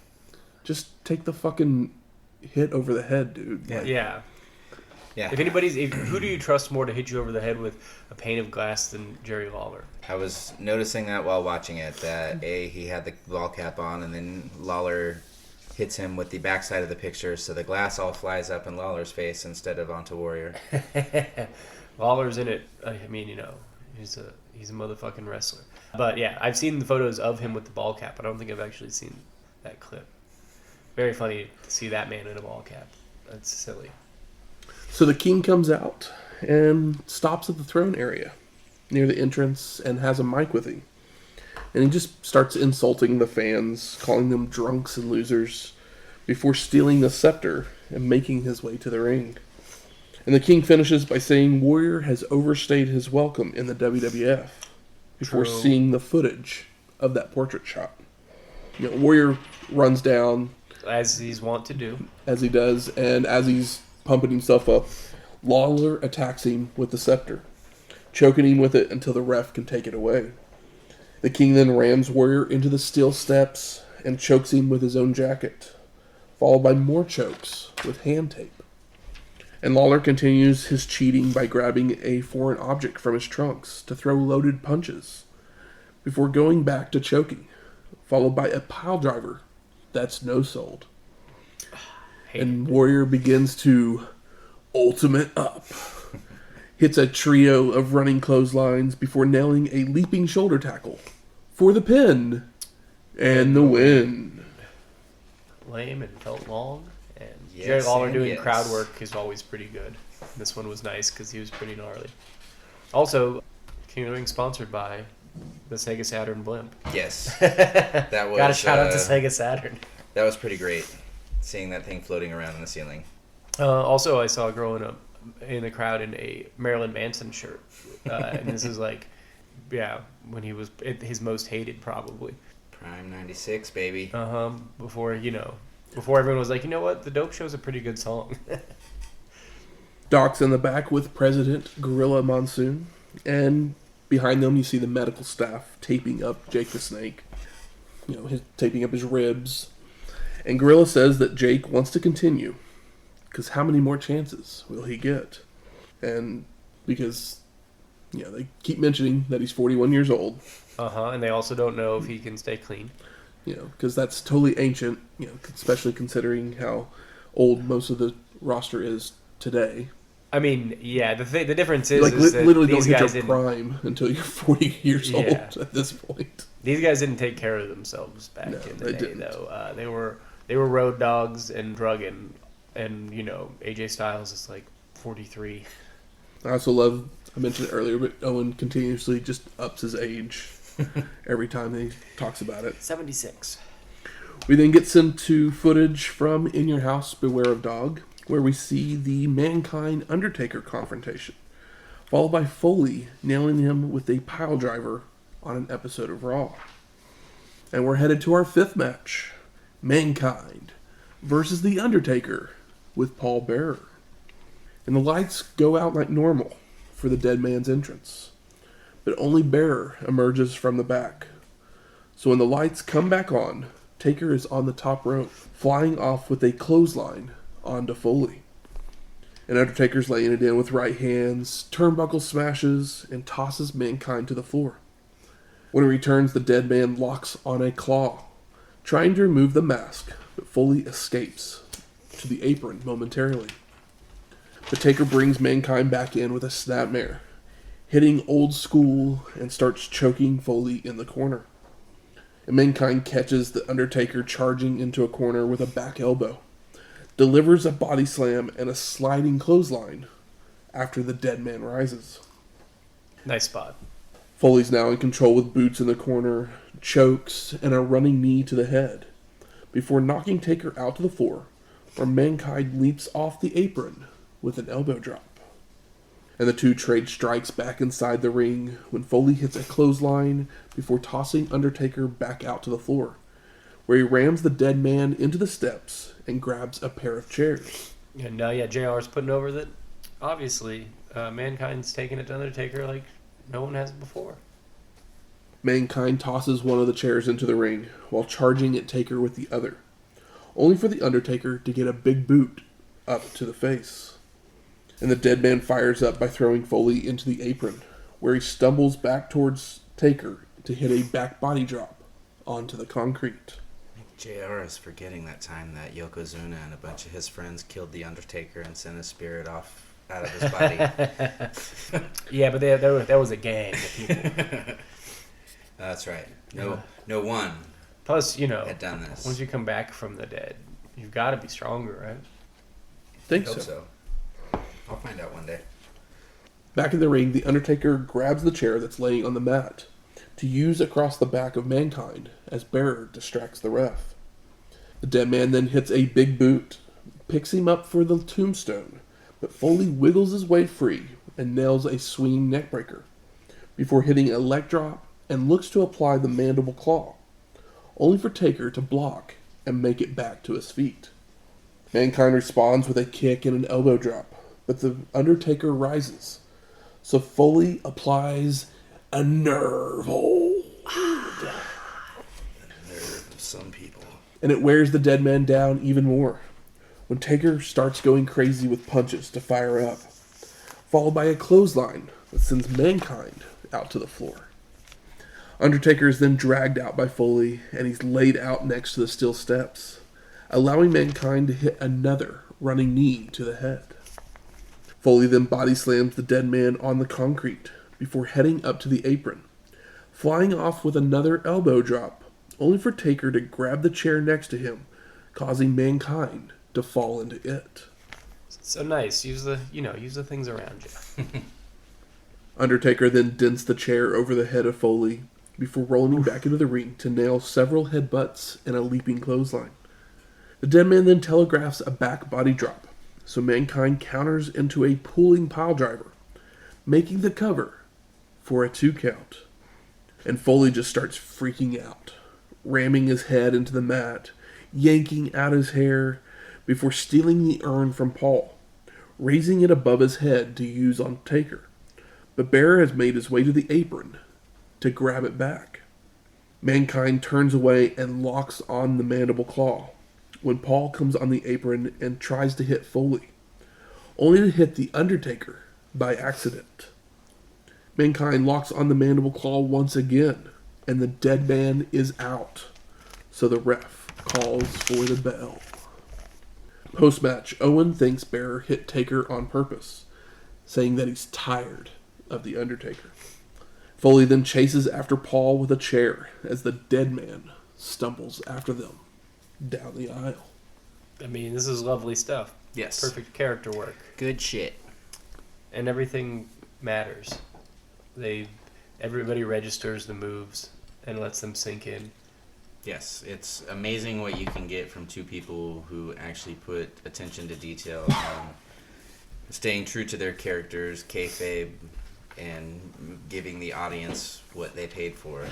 just take the fucking hit over the head, dude. Yeah. If who do you trust more to hit you over the head with a pane of glass than Jerry Lawler? I was noticing that while watching it, that he had the ball cap on, and then Lawler hits him with the backside of the picture, so the glass all flies up in Lawler's face instead of onto Warrior. Lawler's in it. I mean, he's a motherfucking wrestler. But yeah, I've seen the photos of him with the ball cap. I don't think I've actually seen that clip. Very funny to see that man in a ball cap. That's silly. So the King comes out and stops at the throne area near the entrance and has a mic with him. And he just starts insulting the fans, calling them drunks and losers, before stealing the scepter and making his way to the ring. And the King finishes by saying Warrior has overstayed his welcome in the WWF before True. seeing the footage of that portrait shot. Warrior runs down, As he's wont to do. as he does, and as he's pumping himself up, Lawler attacks him with the scepter, choking him with it until the ref can take it away. The King then rams Warrior into the steel steps and chokes him with his own jacket, followed by more chokes with hand tape. And Lawler continues his cheating by grabbing a foreign object from his trunks to throw loaded punches, before going back to choking, followed by a pile driver that's no-sold. And Warrior begins to ultimate up. Hits a trio of running clotheslines before nailing a leaping shoulder tackle for the pin and the win. Lame and felt long. And Yes, Jerry Lawler and doing yes. crowd work is always pretty good. This one was nice because he was pretty gnarly. Also, King of the Ring sponsored by the Sega Saturn blimp. Yes. That was... Got a shout out to Sega Saturn. That was pretty great, seeing that thing floating around in the ceiling. Also, I saw growing up in the crowd in a Marilyn Manson shirt. And this is like, when he was at his most hated probably. Prime 96, baby. Before everyone was like, you know what, the Dope Show's a pretty good song. Doc's in the back with President Gorilla Monsoon, and behind them you see the medical staff taping up Jake the Snake. Taping up his ribs. And Gorilla says that Jake wants to continue, because how many more chances will he get? And because, they keep mentioning that he's 41 years old. And they also don't know if he can stay clean. Because that's totally ancient, especially considering how old most of the roster is today. I mean, the difference is, that literally these don't hit guys your didn't, prime until you're 40 years old at this point. These guys didn't take care of themselves back in the day, though. They were road dogs and drugging, and AJ Styles is like 43. I also love, I mentioned it earlier, but Owen continuously just ups his age every time he talks about it. 76. We then get sent to footage from In Your House, Beware of Dog, where we see the Mankind Undertaker confrontation, followed by Foley nailing him with a pile driver on an episode of Raw. And we're headed to our fifth match, Mankind versus The Undertaker with Paul Bearer. And the lights go out like normal for the dead man's entrance, but only Bearer emerges from the back. So when the lights come back on, Taker is on the top rope, flying off with a clothesline onto Foley. And Undertaker's laying it in with right hands, turnbuckle smashes, and tosses Mankind to the floor. When he returns, the dead man locks on a claw, trying to remove the mask, but Foley escapes to the apron momentarily. But Taker brings Mankind back in with a snapmare, hitting old school and starts choking Foley in the corner. And Mankind catches the Undertaker charging into a corner with a back elbow, delivers a body slam and a sliding clothesline after the dead man rises. Nice spot. Foley's now in control with boots in the corner, chokes, and a running knee to the head, before knocking Taker out to the floor, where Mankind leaps off the apron with an elbow drop. And the two trade strikes back inside the ring when Foley hits a clothesline before tossing Undertaker back out to the floor, where he rams the dead man into the steps and grabs a pair of chairs. And JR's putting over that, obviously, Mankind's taking it to Undertaker like no one has before. Mankind tosses one of the chairs into the ring while charging at Taker with the other, only for the Undertaker to get a big boot up to the face. And the dead man fires up by throwing Foley into the apron, where he stumbles back towards Taker to hit a back body drop onto the concrete. JR is forgetting that time that Yokozuna and a bunch of his friends killed the Undertaker and sent his spirit off out of his body. Yeah, but there was a gang of people. That's right. No one Plus, had done this. once you come back from the dead, you've got to be stronger, right? Think I hope so. so. I'll find out one day. Back in the ring, the Undertaker grabs the chair that's laying on the mat to use across the back of Mankind as Bearer distracts the ref. The dead man then hits a big boot, picks him up for the tombstone, but Foley wiggles his way free and nails a swinging neckbreaker before hitting a leg drop and looks to apply the mandible claw, only for Taker to block and make it back to his feet. Mankind responds with a kick and an elbow drop, but the Undertaker rises, so Foley applies a nerve hold. The nerve of some people. And it wears the dead man down even more when Taker starts going crazy with punches to fire up, followed by a clothesline that sends Mankind out to the floor. Undertaker is then dragged out by Foley, and he's laid out next to the steel steps, allowing Mankind to hit another running knee to the head. Foley then body slams the dead man on the concrete before heading up to the apron, flying off with another elbow drop, only for Taker to grab the chair next to him, causing Mankind to fall into it. So nice. Use the things around you. Undertaker then dents the chair over the head of Foley before rolling back into the ring to nail several headbutts and a leaping clothesline. The dead man then telegraphs a back body drop, so Mankind counters into a pulling piledriver, making the cover for a 2 count. And Foley just starts freaking out, ramming his head into the mat, yanking out his hair before stealing the urn from Paul, raising it above his head to use on Taker. But Bear has made his way to the apron to grab it back. Mankind turns away and locks on the mandible claw when Paul comes on the apron and tries to hit Foley, only to hit the Undertaker by accident. Mankind locks on the mandible claw once again, and the dead man is out, so the ref calls for the bell. Post-match, Owen thinks Bear hit Taker on purpose, saying that he's tired of the Undertaker. Foley then chases after Paul with a chair as the dead man stumbles after them down the aisle. I mean, this is lovely stuff. Yes. Perfect character work. Good shit. And everything matters. Everybody registers the moves and lets them sink in. Yes, it's amazing what you can get from two people who actually put attention to detail on staying true to their characters, kayfabe, and giving the audience what they paid for.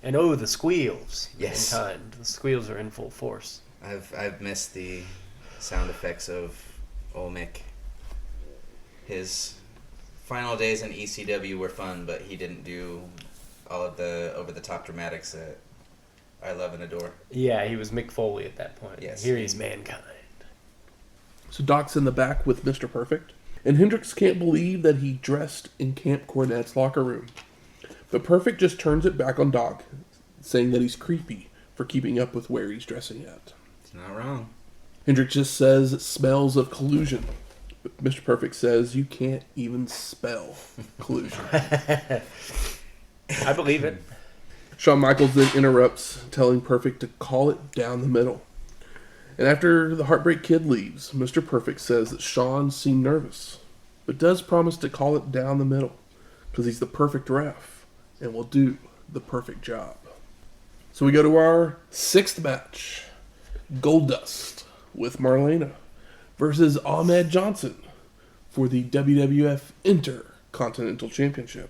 And oh, the squeals. Yes. Mankind. The squeals are in full force. I've missed the sound effects of Olmec. His final days in ECW were fun, but he didn't do all of the over-the-top dramatics that I love and adore. Yeah, he was Mick Foley at that point. Yes. Here he's Mankind. So Doc's in the back with Mr. Perfect, and Hendrix can't believe that he dressed in Camp Cornette's locker room. But Perfect just turns it back on Doc, saying that he's creepy for keeping up with where he's dressing at. It's not wrong. Hendrix just says it smells of collusion. But Mr. Perfect says you can't even spell collusion. I believe it. Shawn Michaels then interrupts, telling Perfect to call it down the middle. And after the Heartbreak Kid leaves, Mr. Perfect says that Shawn seemed nervous, but does promise to call it down the middle, because he's the perfect ref, and will do the perfect job. So we go to our 6th match. Goldust with Marlena versus Ahmed Johnson for the WWF Intercontinental Championship.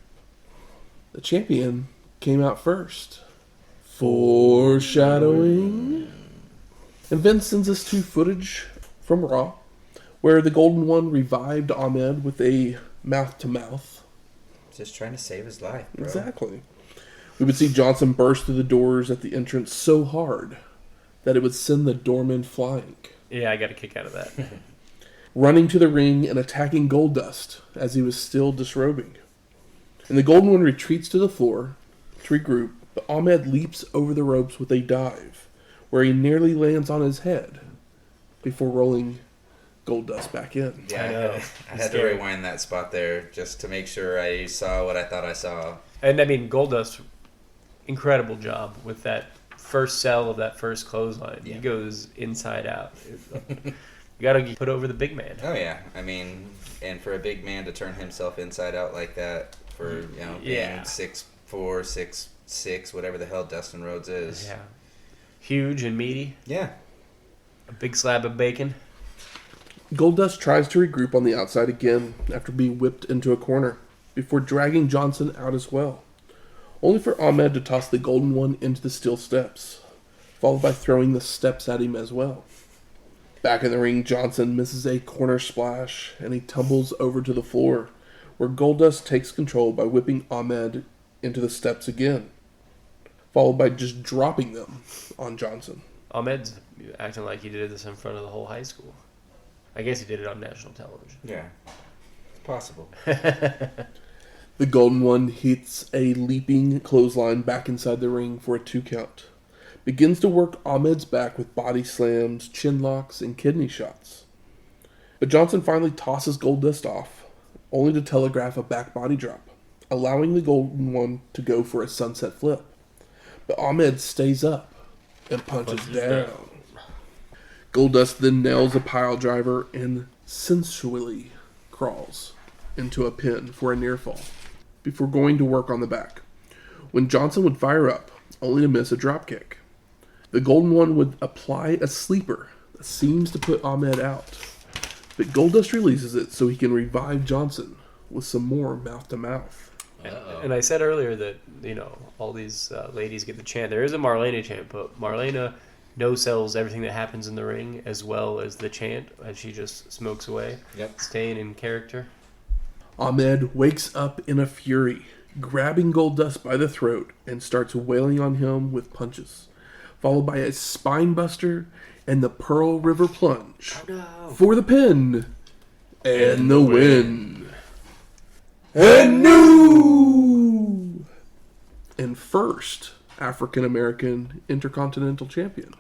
The champion came out first. Foreshadowing. And Vince sends us to footage from Raw, where the Golden One revived Ahmed with a mouth-to-mouth. Just trying to save his life, bro. Exactly. We would see Johnson burst through the doors at the entrance so hard that it would send the doorman flying. Yeah, I got a kick out of that. Running to the ring and attacking Goldust as he was still disrobing. And the Golden One retreats to the floor to regroup, but Ahmed leaps over the ropes with a dive, where he nearly lands on his head before rolling Goldust back in. Yeah, I know. I had to rewind that spot there just to make sure I saw what I thought I saw. And I mean, Goldust, incredible job with that first sell of that first clothesline. Yeah. He goes inside out. You got to put over the big man. Oh yeah, I mean, and for a big man to turn himself inside out like that, for being 6'4", 6'6", whatever the hell Dustin Rhodes is. Yeah, huge and meaty. Yeah. A big slab of bacon. Goldust tries to regroup on the outside again after being whipped into a corner, before dragging Johnson out as well, only for Ahmed to toss the Golden One into the steel steps, followed by throwing the steps at him as well. Back in the ring, Johnson misses a corner splash, and he tumbles over to the floor, where Goldust takes control by whipping Ahmed into the steps again, followed by just dropping them on Johnson. Ahmed's acting like he did this in front of the whole high school. I guess he did it on national television. Yeah, it's possible. The Golden One hits a leaping clothesline back inside the ring for a 2 count. Begins to work Ahmed's back with body slams, chin locks, and kidney shots. But Johnson finally tosses Goldust off, only to telegraph a back body drop, allowing the Golden One to go for a sunset flip. But Ahmed stays up and punches down. Goldust then nails a pile driver and sensually crawls into a pin for a near fall, before going to work on the back, when Johnson would fire up, only to miss a dropkick. The Golden One would apply a sleeper that seems to put Ahmed out, but Goldust releases it so he can revive Johnson with some more mouth-to-mouth. And I said earlier that, all these ladies get the chant. There is a Marlena chant, but Marlena no-sells everything that happens in the ring as well as the chant, as she just smokes away, staying in character. Ahmed wakes up in a fury, grabbing Goldust by the throat and starts wailing on him with punches, followed by a spinebuster and the Pearl River Plunge for the pin and the win. And new and first African-American Intercontinental Champion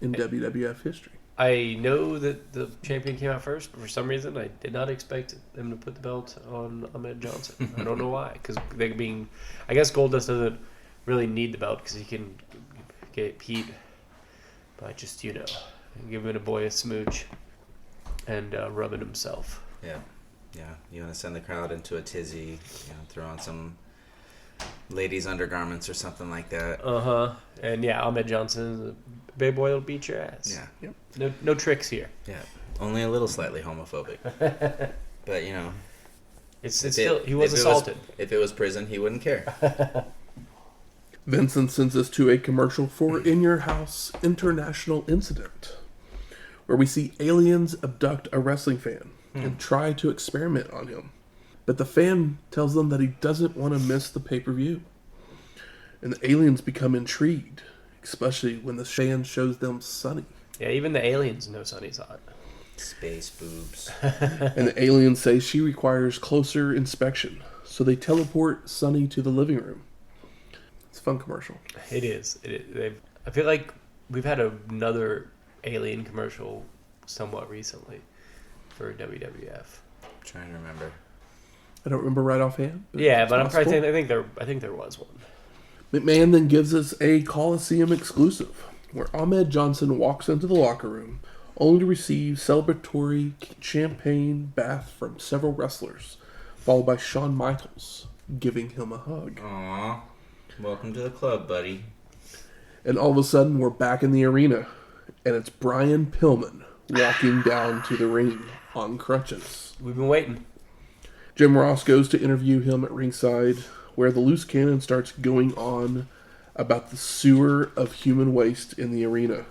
in WWF history. I know that the champion came out first, but for some reason I did not expect them to put the belt on Ahmed Johnson. I don't know why, because I guess Goldust doesn't really need the belt because he can get heat by just, giving a boy a smooch and rubbing himself. Yeah. You want to send the crowd into a tizzy, throw on some ladies' undergarments or something like that. And Ahmed Johnson, the big boy will beat your ass. Yeah. Yep. No tricks here. Yeah. Only a little slightly homophobic. But, it's still, he was assaulted. If it was prison, he wouldn't care. Vincent sends us to a commercial for In Your House International Incident, where we see aliens abduct a wrestling fan and try to experiment on him. But the fan tells them that he doesn't want to miss the pay-per-view. And the aliens become intrigued, especially when the fan shows them Sonny. Yeah, even the aliens know Sonny's hot. Space boobs. And the aliens say she requires closer inspection, so they teleport Sonny to the living room. It's a fun commercial. It is. I feel like we've had another alien commercial somewhat recently for WWF. I'm trying to remember. I don't remember right offhand. Yeah, but I'm probably saying I think there was one. McMahon then gives us a Coliseum exclusive, where Ahmed Johnson walks into the locker room, only to receive celebratory champagne bath from several wrestlers, followed by Shawn Michaels giving him a hug. Aww. Welcome to the club, buddy. And all of a sudden, we're back in the arena, and it's Brian Pillman walking down to the ring on crutches. We've been waiting. Jim Ross goes to interview him at ringside, where the loose cannon starts going on about the sewer of human waste in the arena.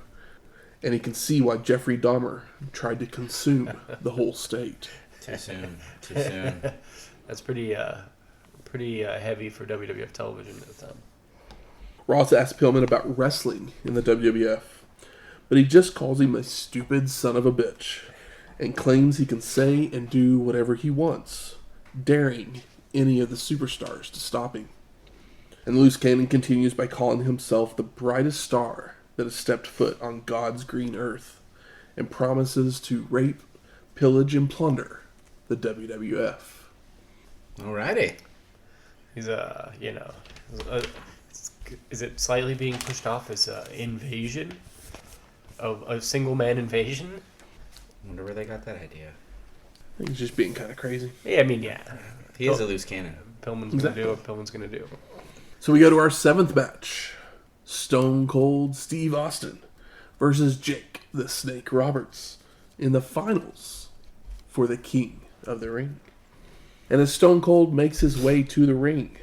And he can see why Jeffrey Dahmer tried to consume the whole state. Too soon. That's pretty heavy for WWF television at the time. Ross asks Pillman about wrestling in the WWF, but he just calls him a stupid son of a bitch and claims he can say and do whatever he wants, daring any of the superstars to stop him. And the loose cannon continues by calling himself the brightest star that has stepped foot on God's green earth, and promises to rape, pillage, and plunder the WWF. Alrighty. He's is it slightly being pushed off as an invasion? Of a single man invasion? I wonder where they got that idea. I think he's just being kind of crazy. Yeah, I mean, yeah. He is a loose cannon. Pillman's going to do what Pillman's going to do. So we go to our 7th match. Stone Cold Steve Austin versus Jake the Snake Roberts in the finals for the King of the Ring. And as Stone Cold makes his way to the ring,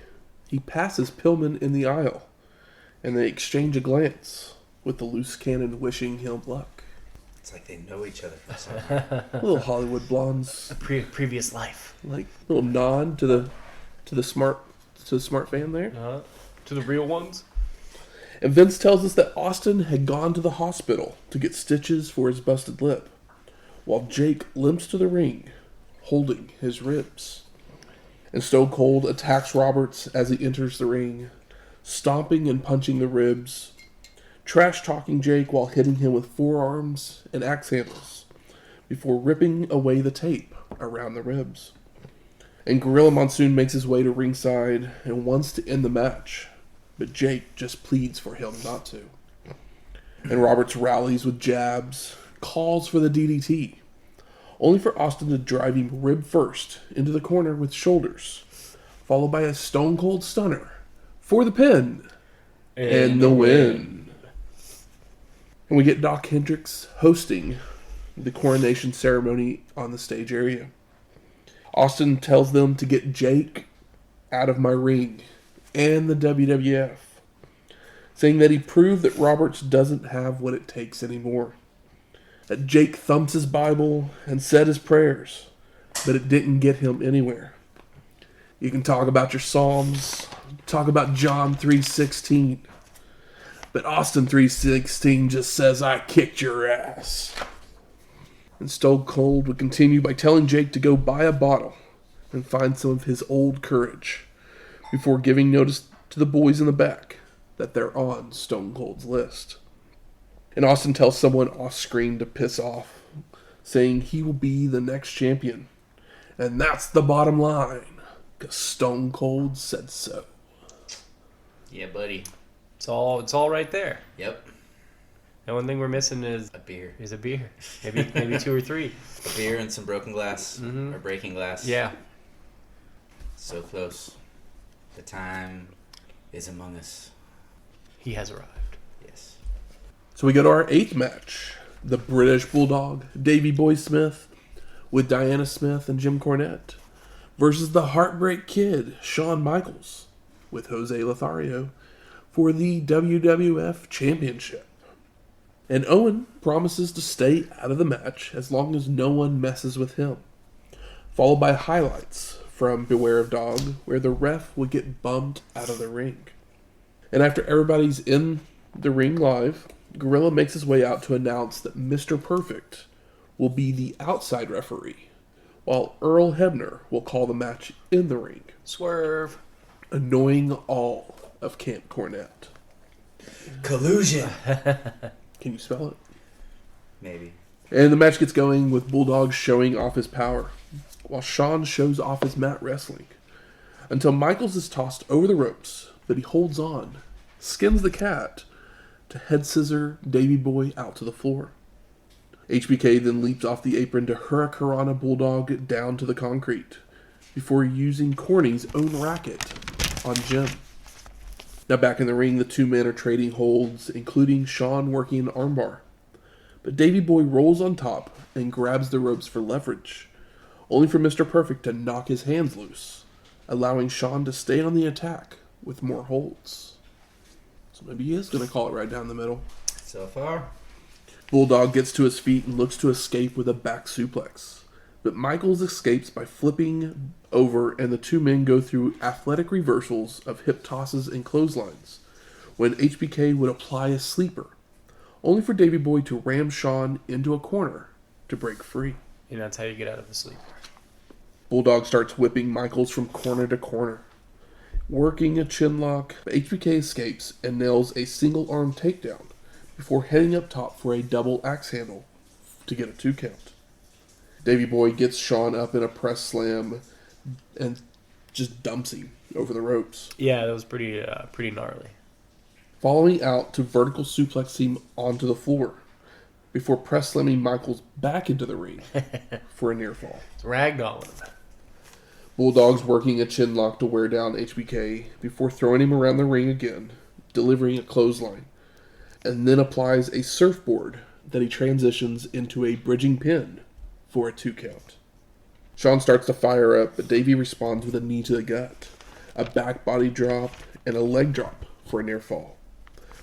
he passes Pillman in the aisle, and they exchange a glance, with the loose cannon wishing him luck. It's like they know each other from somewhere. Little Hollywood blondes. A previous life. Like little nod to the smart fan there. To the real ones. And Vince tells us that Austin had gone to the hospital to get stitches for his busted lip, while Jake limps to the ring, holding his ribs. And Stone Cold attacks Roberts as he enters the ring, stomping and punching the ribs, trash-talking Jake while hitting him with forearms and axe handles, before ripping away the tape around the ribs. And Gorilla Monsoon makes his way to ringside and wants to end the match, but Jake just pleads for him not to. And Roberts rallies with jabs, calls for the DDT, only for Austin to drive him rib first into the corner with shoulders, followed by a Stone Cold Stunner for the pin and the win. And we get Doc Hendricks hosting the coronation ceremony on the stage area. Austin tells them to get Jake out of my ring and the WWF, saying that he proved that Roberts doesn't have what it takes anymore. That Jake thumps his Bible and said his prayers, but it didn't get him anywhere. You can talk about your Psalms, talk about John 3:16, but Austin 3:16 just says, I kicked your ass. And Stone Cold would continue by telling Jake to go buy a bottle and find some of his old courage, before giving notice to the boys in the back that they're on Stone Cold's list. And Austin tells someone off screen to piss off, saying he will be the next champion. And that's the bottom line, because Stone Cold said so. Yeah, buddy. It's all right there. Yep. The one thing we're missing is a beer. Maybe 2 or 3. A beer and some broken glass or breaking glass. Yeah. So close. The time is among us. He has arrived. Yes. So we go to our 8th match. The British Bulldog, Davey Boy Smith, with Diana Smith and Jim Cornette, versus the Heartbreak Kid, Shawn Michaels, with Jose Lothario, for the WWF Championship. And Owen promises to stay out of the match as long as no one messes with him, followed by highlights from Beware of Dog, where the ref would get bumped out of the ring. And after everybody's in the ring live, Gorilla makes his way out to announce that Mr. Perfect will be the outside referee, while Earl Hebner will call the match in the ring, Swerve. annoying all of Camp Cornette. Collusion. Can you spell it? Maybe. And the match gets going with Bulldog showing off his power, while Shawn shows off his mat wrestling, until Michaels is tossed over the ropes, but he holds on, skins the cat, to head scissor Davey Boy out to the floor. HBK then leaps off the apron to Hurricanrana Bulldog down to the concrete, before using Corny's own racket on Jim. Now back in the ring, the two men are trading holds, including Shawn working an armbar. But Davey Boy rolls on top and grabs the ropes for leverage, only for Mr. Perfect to knock his hands loose, allowing Shawn to stay on the attack with more holds. So maybe he is going to call it right down the middle. So far. Bulldog gets to his feet and looks to escape with a back suplex. But Michaels escapes by flipping over, and the two men go through athletic reversals of hip tosses and clotheslines, when HBK would apply a sleeper, only for Davey Boy to ram Shawn into a corner to break free. And that's how you get out of a sleeper. Bulldog starts whipping Michaels from corner to corner, working a chinlock. HBK escapes and nails a single arm takedown before heading up top for a double axe handle to get a 2 count. Davey Boy gets Shawn up in a press slam and just dumps him over the ropes. Yeah, that was pretty gnarly. Following out to vertical suplex him onto the floor before press slamming Michaels back into the ring for a near fall. Ragdolling. Bulldog's working a chin lock to wear down HBK before throwing him around the ring again, delivering a clothesline, and then applies a surfboard that he transitions into a bridging pin for a 2 count. Shawn starts to fire up, but Davey responds with a knee to the gut, a back body drop, and a leg drop for a near fall,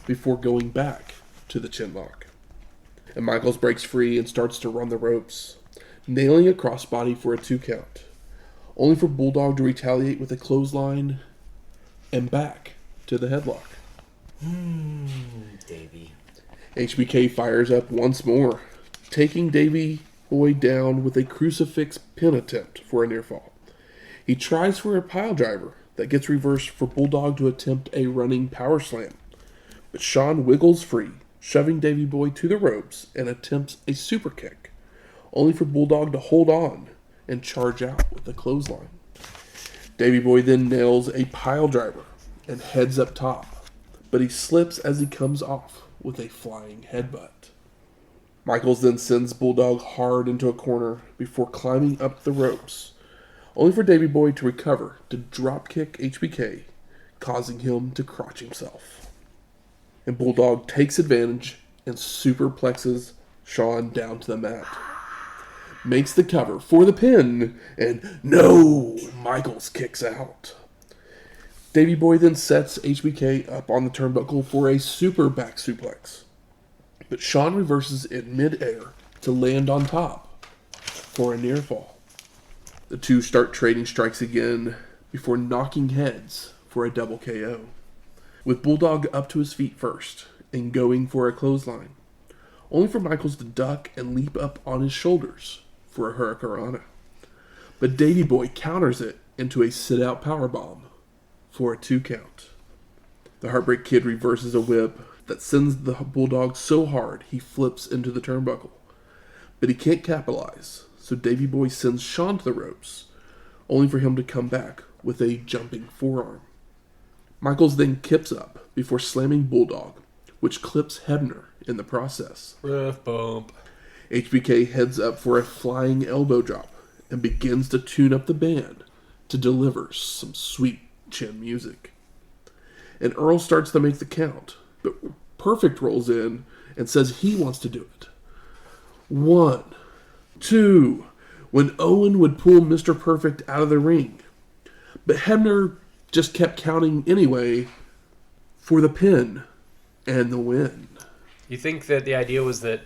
before going back to the chin lock. And Michaels breaks free and starts to run the ropes, nailing a crossbody for a 2 count, only for Bulldog to retaliate with a clothesline and back to the headlock. Davey. HBK fires up once more, taking Davey Boy down with a crucifix pin attempt for a near fall. He tries for a pile driver that gets reversed for Bulldog to attempt a running power slam, but Shawn wiggles free, shoving Davey Boy to the ropes and attempts a super kick, only for Bulldog to hold on and charge out with a clothesline. Davey Boy then nails a pile driver and heads up top, but he slips as he comes off with a flying headbutt. Michaels then sends Bulldog hard into a corner before climbing up the ropes, only for Davey Boy to recover to dropkick HBK, causing him to crotch himself. And Bulldog takes advantage and superplexes Shawn down to the mat. Makes the cover for the pin, and no! Michaels kicks out. Davey Boy then sets HBK up on the turnbuckle for a super back suplex, but Shawn reverses in mid-air to land on top for a near fall. The two start trading strikes again before knocking heads for a double KO, with Bulldog up to his feet first and going for a clothesline, only for Michaels to duck and leap up on his shoulders for a hurricanrana. But Davey Boy counters it into a sit-out powerbomb for a 2 count. The Heartbreak Kid reverses a whip that sends the Bulldog so hard he flips into the turnbuckle, but he can't capitalize, so Davey Boy sends Shawn to the ropes, only for him to come back with a jumping forearm. Michaels then kips up before slamming Bulldog, which clips Hebner in the process. Ref bump. HBK heads up for a flying elbow drop and begins to tune up the band to deliver some sweet chin music. And Earl starts to make the count, but Perfect rolls in and says he wants to do it. 1, 2, when Owen would pull Mr. Perfect out of the ring. But Hebner just kept counting anyway for the pin and the win. You think that the idea was that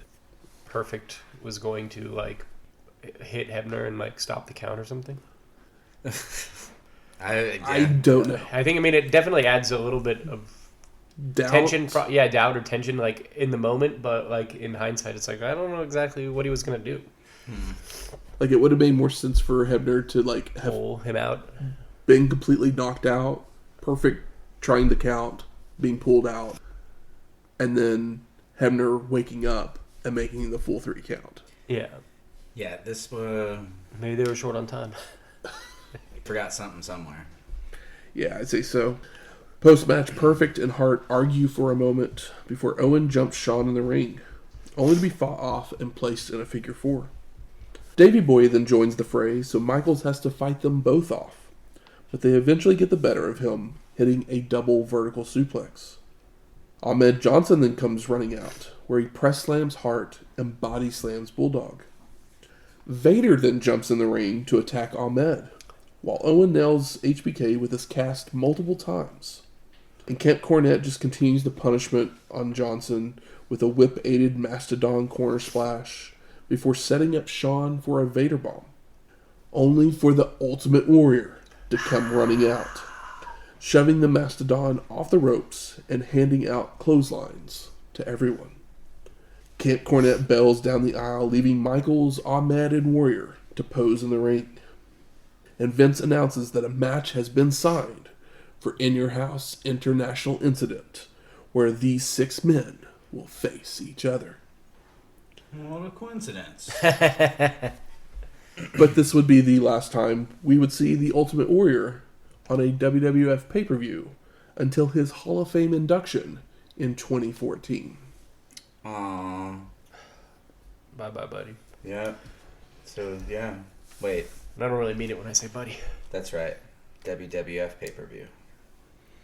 Perfect was going to, like, hit Hebner and, like, stop the count or something? I don't know. I think, it definitely adds a little bit of Doubt. tension. Doubt or tension, like, in the moment, but, like, in hindsight, it's like, I don't know exactly what he was going to do. Like, it would have made more sense for Hebner to, like, have Pull him out. been completely knocked out, Perfect trying to count, being pulled out, and then Hebner waking up and making the full 3 count. Yeah. Yeah, this Maybe they were short on time. forgot something somewhere. Yeah, I'd say so. Post-match, Perfect and Hart argue for a moment before Owen jumps Shawn in the ring, only to be fought off and placed in a figure 4. Davey Boy then joins the fray, so Michaels has to fight them both off, but they eventually get the better of him, hitting a double vertical suplex. Ahmed Johnson then comes running out, where he press slams Hart and body slams Bulldog. Vader then jumps in the ring to attack Ahmed, while Owen nails HBK with his cast multiple times. And Cornette just continues the punishment on Johnson with a whip-aided Mastodon corner splash before setting up Shawn for a Vader bomb, only for the Ultimate Warrior to come running out, shoving the Mastodon off the ropes and handing out clotheslines to everyone. Cornette bells down the aisle, leaving Michaels, Ahmed, and Warrior to pose in the ring. And Vince announces that a match has been signed for In Your House International Incident, where these 6 men will face each other. What a coincidence. But this would be the last time we would see the Ultimate Warrior on a WWF pay-per-view until his Hall of Fame induction in 2014. Aww. Bye-bye, buddy. Yeah. So, yeah. Wait. I don't really mean it when I say buddy. That's right. WWF pay-per-view.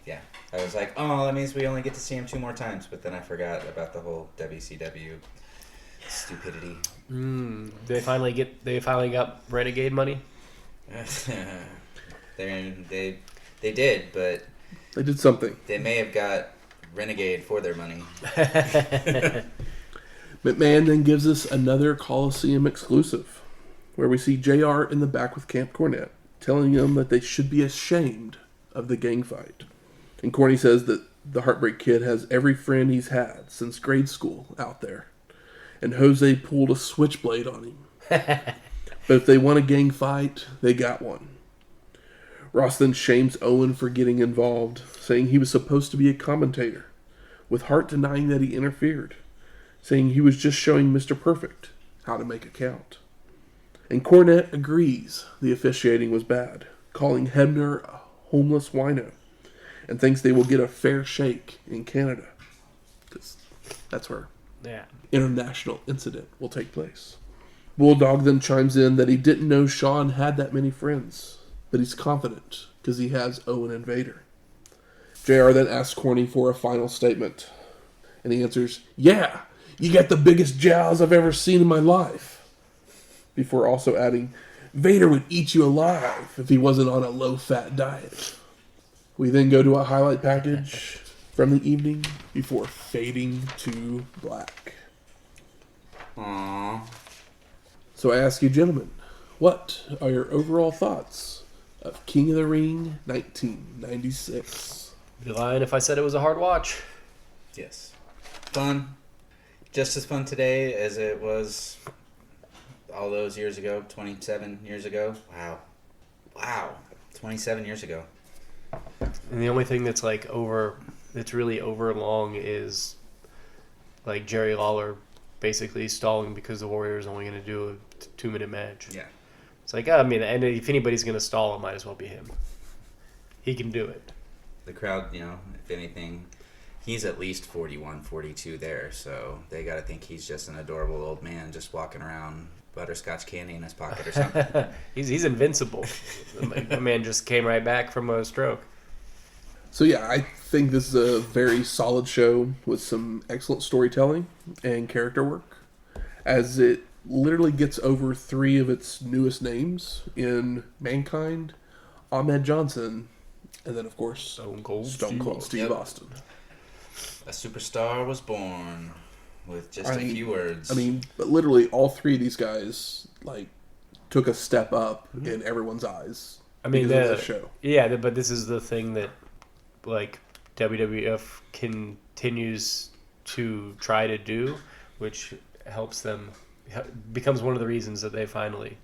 Yeah. I was like, oh, that means we only get to see him 2 more times. But then I forgot about the whole WCW Stupidity. They finally got Renegade money. They did, but They did something. they may have got Renegade for their money. McMahon then gives us another Coliseum exclusive, where we see JR in the back with Camp Cornette, telling them that they should be ashamed of the gang fight. And Corny says that the Heartbreak Kid has every friend he's had since grade school out there. And Jose pulled a switchblade on him. But if they want a gang fight, they got one. Ross then shames Owen for getting involved, saying he was supposed to be a commentator, with Hart denying that he interfered, saying he was just showing Mr. Perfect how to make a count. And Cornette agrees the officiating was bad, calling Hebner a homeless wino, and thinks they will get a fair shake in Canada, because that's where international incident will take place. Bulldog then chimes in that he didn't know Shawn had that many friends, but he's confident because he has Owen and Vader. JR then asks Corny for a final statement, and he answers, "Yeah, you got the biggest jowls I've ever seen in my life," before also adding, "Vader would eat you alive if he wasn't on a low-fat diet." We then go to a highlight package from the evening before fading to black. Aww. So I ask you, gentlemen, what are your overall thoughts of King of the Ring 1996? I'd be lying if I said it was a hard watch. Yes. Fun. Just as fun today as it was all those years ago, 27 years ago. Wow. 27 years ago. And the only thing that's that's really over long is like Jerry Lawler basically stalling because the Warriors are only going to do a 2-minute match. Yeah. It's like, I mean, and if anybody's going to stall, it might as well be him. He can do it. The crowd, if anything, he's at least 41, 42 there, so they got to think he's just an adorable old man just walking around butterscotch candy in his pocket or something. He's invincible. The man just came right back from a stroke. So yeah, I think this is a very solid show with some excellent storytelling and character work, as it literally gets over 3 of its newest names in Mankind, Ahmed Johnson, and then of course Stone Cold Steve Yep. Austin. A superstar was born with just a few words. But literally all 3 of these guys took a step up in everyone's eyes. Because of the show. Yeah, but this is the thing that WWF continues to try to do, which helps them, becomes one of the reasons that they finally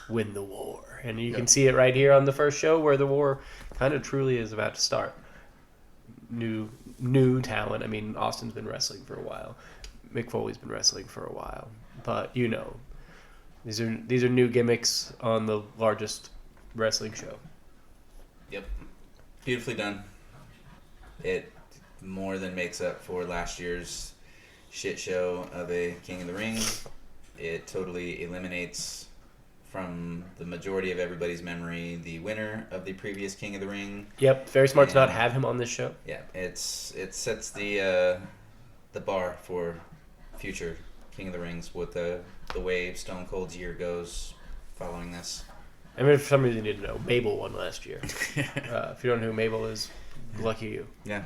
win the war. And you can see it right here on the first show where the war kind of truly is about to start. New talent. I mean, Austin's been wrestling for a while. Mick Foley's been wrestling for a while. But, these are new gimmicks on the largest wrestling show. Yep. Beautifully done. It more than makes up for last year's shit show of a King of the Ring. It totally eliminates from the majority of everybody's memory the winner of the previous King of the Ring. Yep, very smart to not have him on this show. Yeah, it sets the bar for future King of the Rings with the way Stone Cold's year goes following this. I mean, for some reason you didn't know, Mabel won last year. If you don't know who Mabel is, lucky you. Yeah.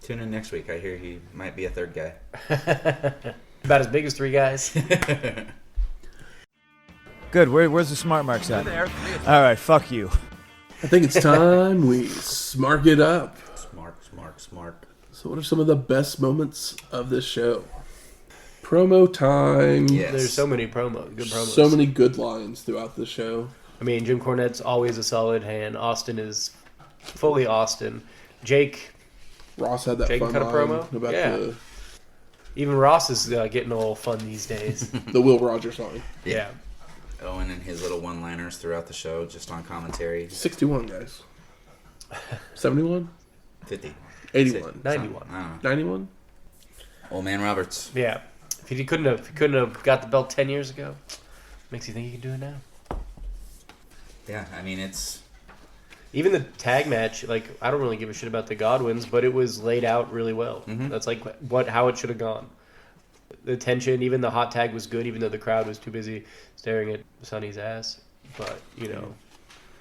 Tune in next week. I hear he might be a third guy. About as big as 3 guys. Good. Where's the smart marks at? All right. Fuck you. I think it's time we smark it up. Smart. So what are some of the best moments of this show? Promo time. Yes. There's so many good promos. So many good lines throughout the show. I mean, Jim Cornette's always a solid hand. Austin is fully Austin. Jake Ross had that Jake fun cut a line promo? about Yeah. Even Ross is getting a little fun these days. the Will Rogers line. Yeah. Owen and his little one-liners throughout the show, just on commentary. 61, guys. 71? 50. 81. 91. I don't know. 91? Old man Roberts. Yeah. If he couldn't have got the belt 10 years ago, makes you think he can do it now. Yeah, I mean, it's... Even the tag match, I don't really give a shit about the Godwinns, but it was laid out really well. Mhm. That's how it should have gone. The tension, even the hot tag was good, even though the crowd was too busy staring at Sonny's ass. But, you know.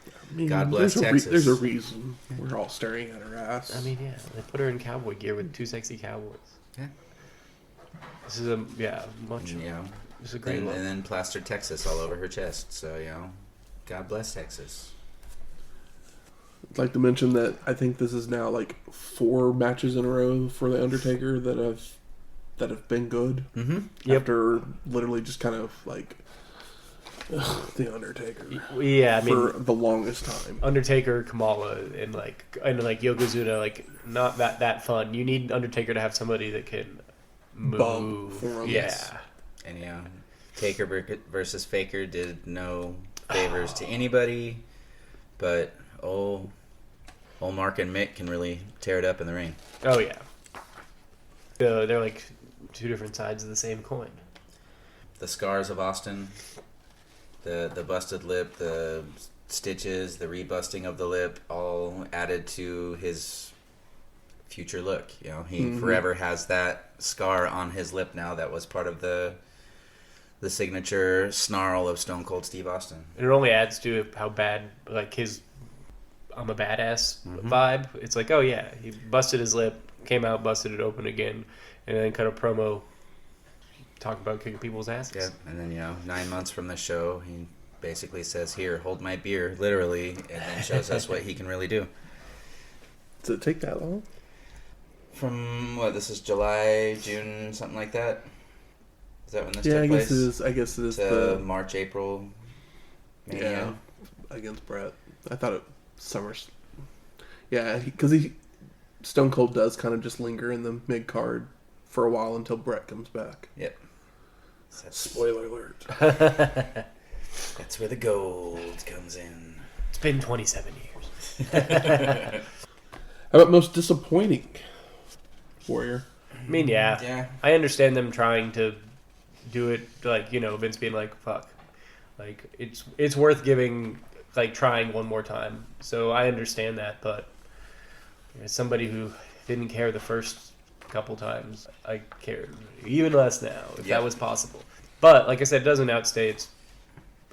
I mean, God bless Texas. There's a reason we're all staring at her ass. I mean, yeah, they put her in cowboy gear with 2 sexy cowboys. Yeah. This is much. You know, It's a great look. and then plastered Texas all over her chest. So, you know, God bless Texas. I'd like to mention that I think this is now like 4 matches in a row for the Undertaker that have been good. Mm-hmm. After literally just kind of like the Undertaker. Yeah, I mean, for the longest time. Undertaker, Kamala, and Yokozuna, like not that fun. You need Undertaker to have somebody that can move. Bump for him. Yeah. Yes. And you know, Taker versus Faker did no favors to anybody, but old Marc and Mick can really tear it up in the ring. Oh yeah. They're like 2 different sides of the same coin. The scars of Austin, the busted lip, the stitches, the rebusting of the lip, all added to his future look. You know, he forever has that scar on his lip now that was part of the signature snarl of Stone Cold Steve Austin. And it only adds to how bad, like, his I'm a badass vibe. It's like, oh yeah, he busted his lip, came out, busted it open again, and then cut a promo talking about kicking people's asses. Yeah, and then, you know, 9 months from the show, he basically says, "Here, hold my beer," literally, and then shows us what he can really do. Does it take that long? From, what, this is July, June, something like that? Is that when this Yeah, took I place? guess it is. I guess it is To the March, April, Mania. Yeah, against Brett. I thought it Summers. Yeah, because Stone Cold does kind of just linger in the mid card for a while until Brett comes back. Yep. Spoiler alert. That's where the gold comes in. It's been 27 years. How about most disappointing, Warrior? I mean, Yeah. I understand them trying to do it, like, you know, Vince being like, fuck. Like, it's worth giving, like, trying one more time. So I understand that, but as somebody who didn't care the first couple times, I cared even less now, if that was possible. But, like I said, it doesn't outstay its...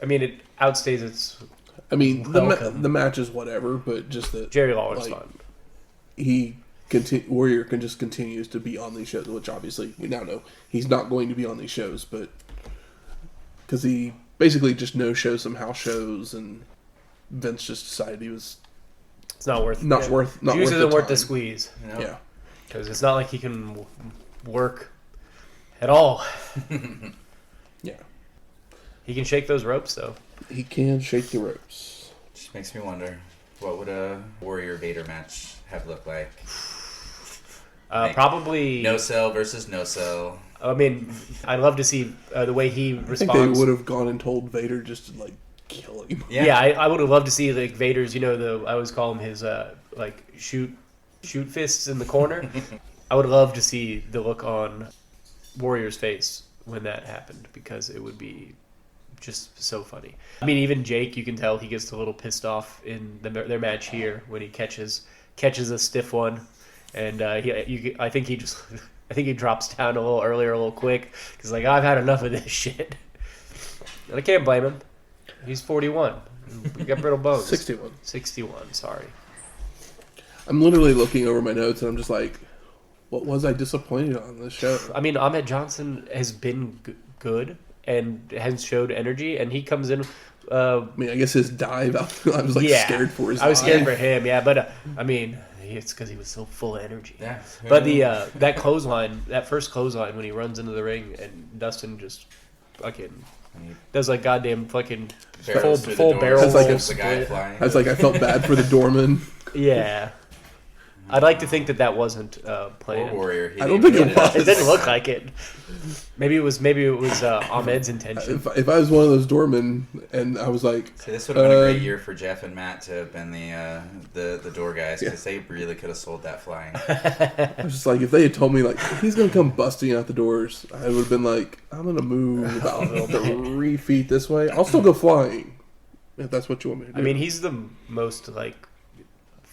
I mean, it outstays its... I mean, welcome. the match is whatever, but just that Jerry Lawler's fun. Warrior just continues to be on these shows, which obviously we now know he's not going to be on these shows, but because he basically just no-shows some house shows, and Vince just decided he was It's not worth... not worth the isn't worth the time. squeeze. You know? Yeah. Because it's not like he can work at all. Yeah. He can shake those ropes, though. He can shake the ropes. Just makes me wonder, what would a Warrior Vader match have looked like? Probably... No cell versus no cell. I mean, I'd love to see the way he responds. I think they would have gone and told Vader just to, like, kill him. Yeah, I would have loved to see, like, Vader's, you know, I always call him his, like, shoot fists in the corner. I would love to see the look on Warrior's face when that happened, because it would be just so funny. I mean, even Jake, you can tell he gets a little pissed off in their match here when he catches a stiff one, and I think he drops down a little earlier, a little quick, because, like, I've had enough of this shit. And I can't blame him. He's 41. He got brittle bones. 61, sorry. I'm literally looking over my notes and I'm just like, what was I disappointed on this show? I mean, Ahmed Johnson has been good and has showed energy, and he comes in. I mean, I guess his dive, I was like scared for his I was scared eye. for him, yeah, but I mean, it's because he was so full of energy. Yeah. But that clothesline, that first clothesline when he runs into the ring and Dustin just fucking does like goddamn fucking full barrel. It's like the guy flying. I was like, I felt bad for the doorman. Yeah. I'd like to think that wasn't planned. Or Warrior. I don't think it was. It didn't look like it. Maybe it was Ahmed's intention. If I was one of those doormen and I was like... See, this would have been a great year for Jeff and Matt to have been the door guys, because they really could have sold that flying. I was just like, if they had told me, like, he's going to come busting out the doors, I would have been like, I'm going to move about 3 feet this way. I'll still go flying, if that's what you want me to do. I mean, he's the most, like,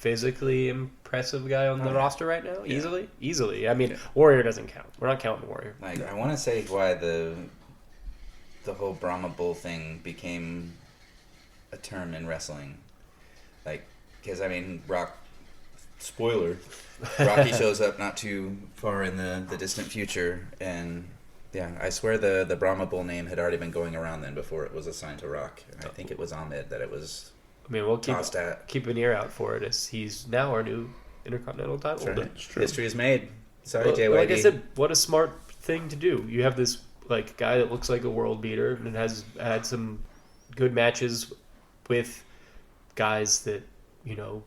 physically impressive guy on the roster right now. Easily. I mean, Warrior doesn't count. We're not counting Warrior. Like, I want to say why the whole Brahma Bull thing became a term in wrestling. Like, because, I mean, spoiler, Rocky shows up not too far in the distant future, and yeah, I swear the Brahma Bull name had already been going around then before it was assigned to Rock. And I think it was Ahmed that it was we'll tossed at. keep an ear out for it, as he's now our new Intercontinental title holder. History is made. Sorry, JYD. Like I said, what a smart thing to do. You have this like guy that looks like a world beater and has had some good matches with guys that, you know,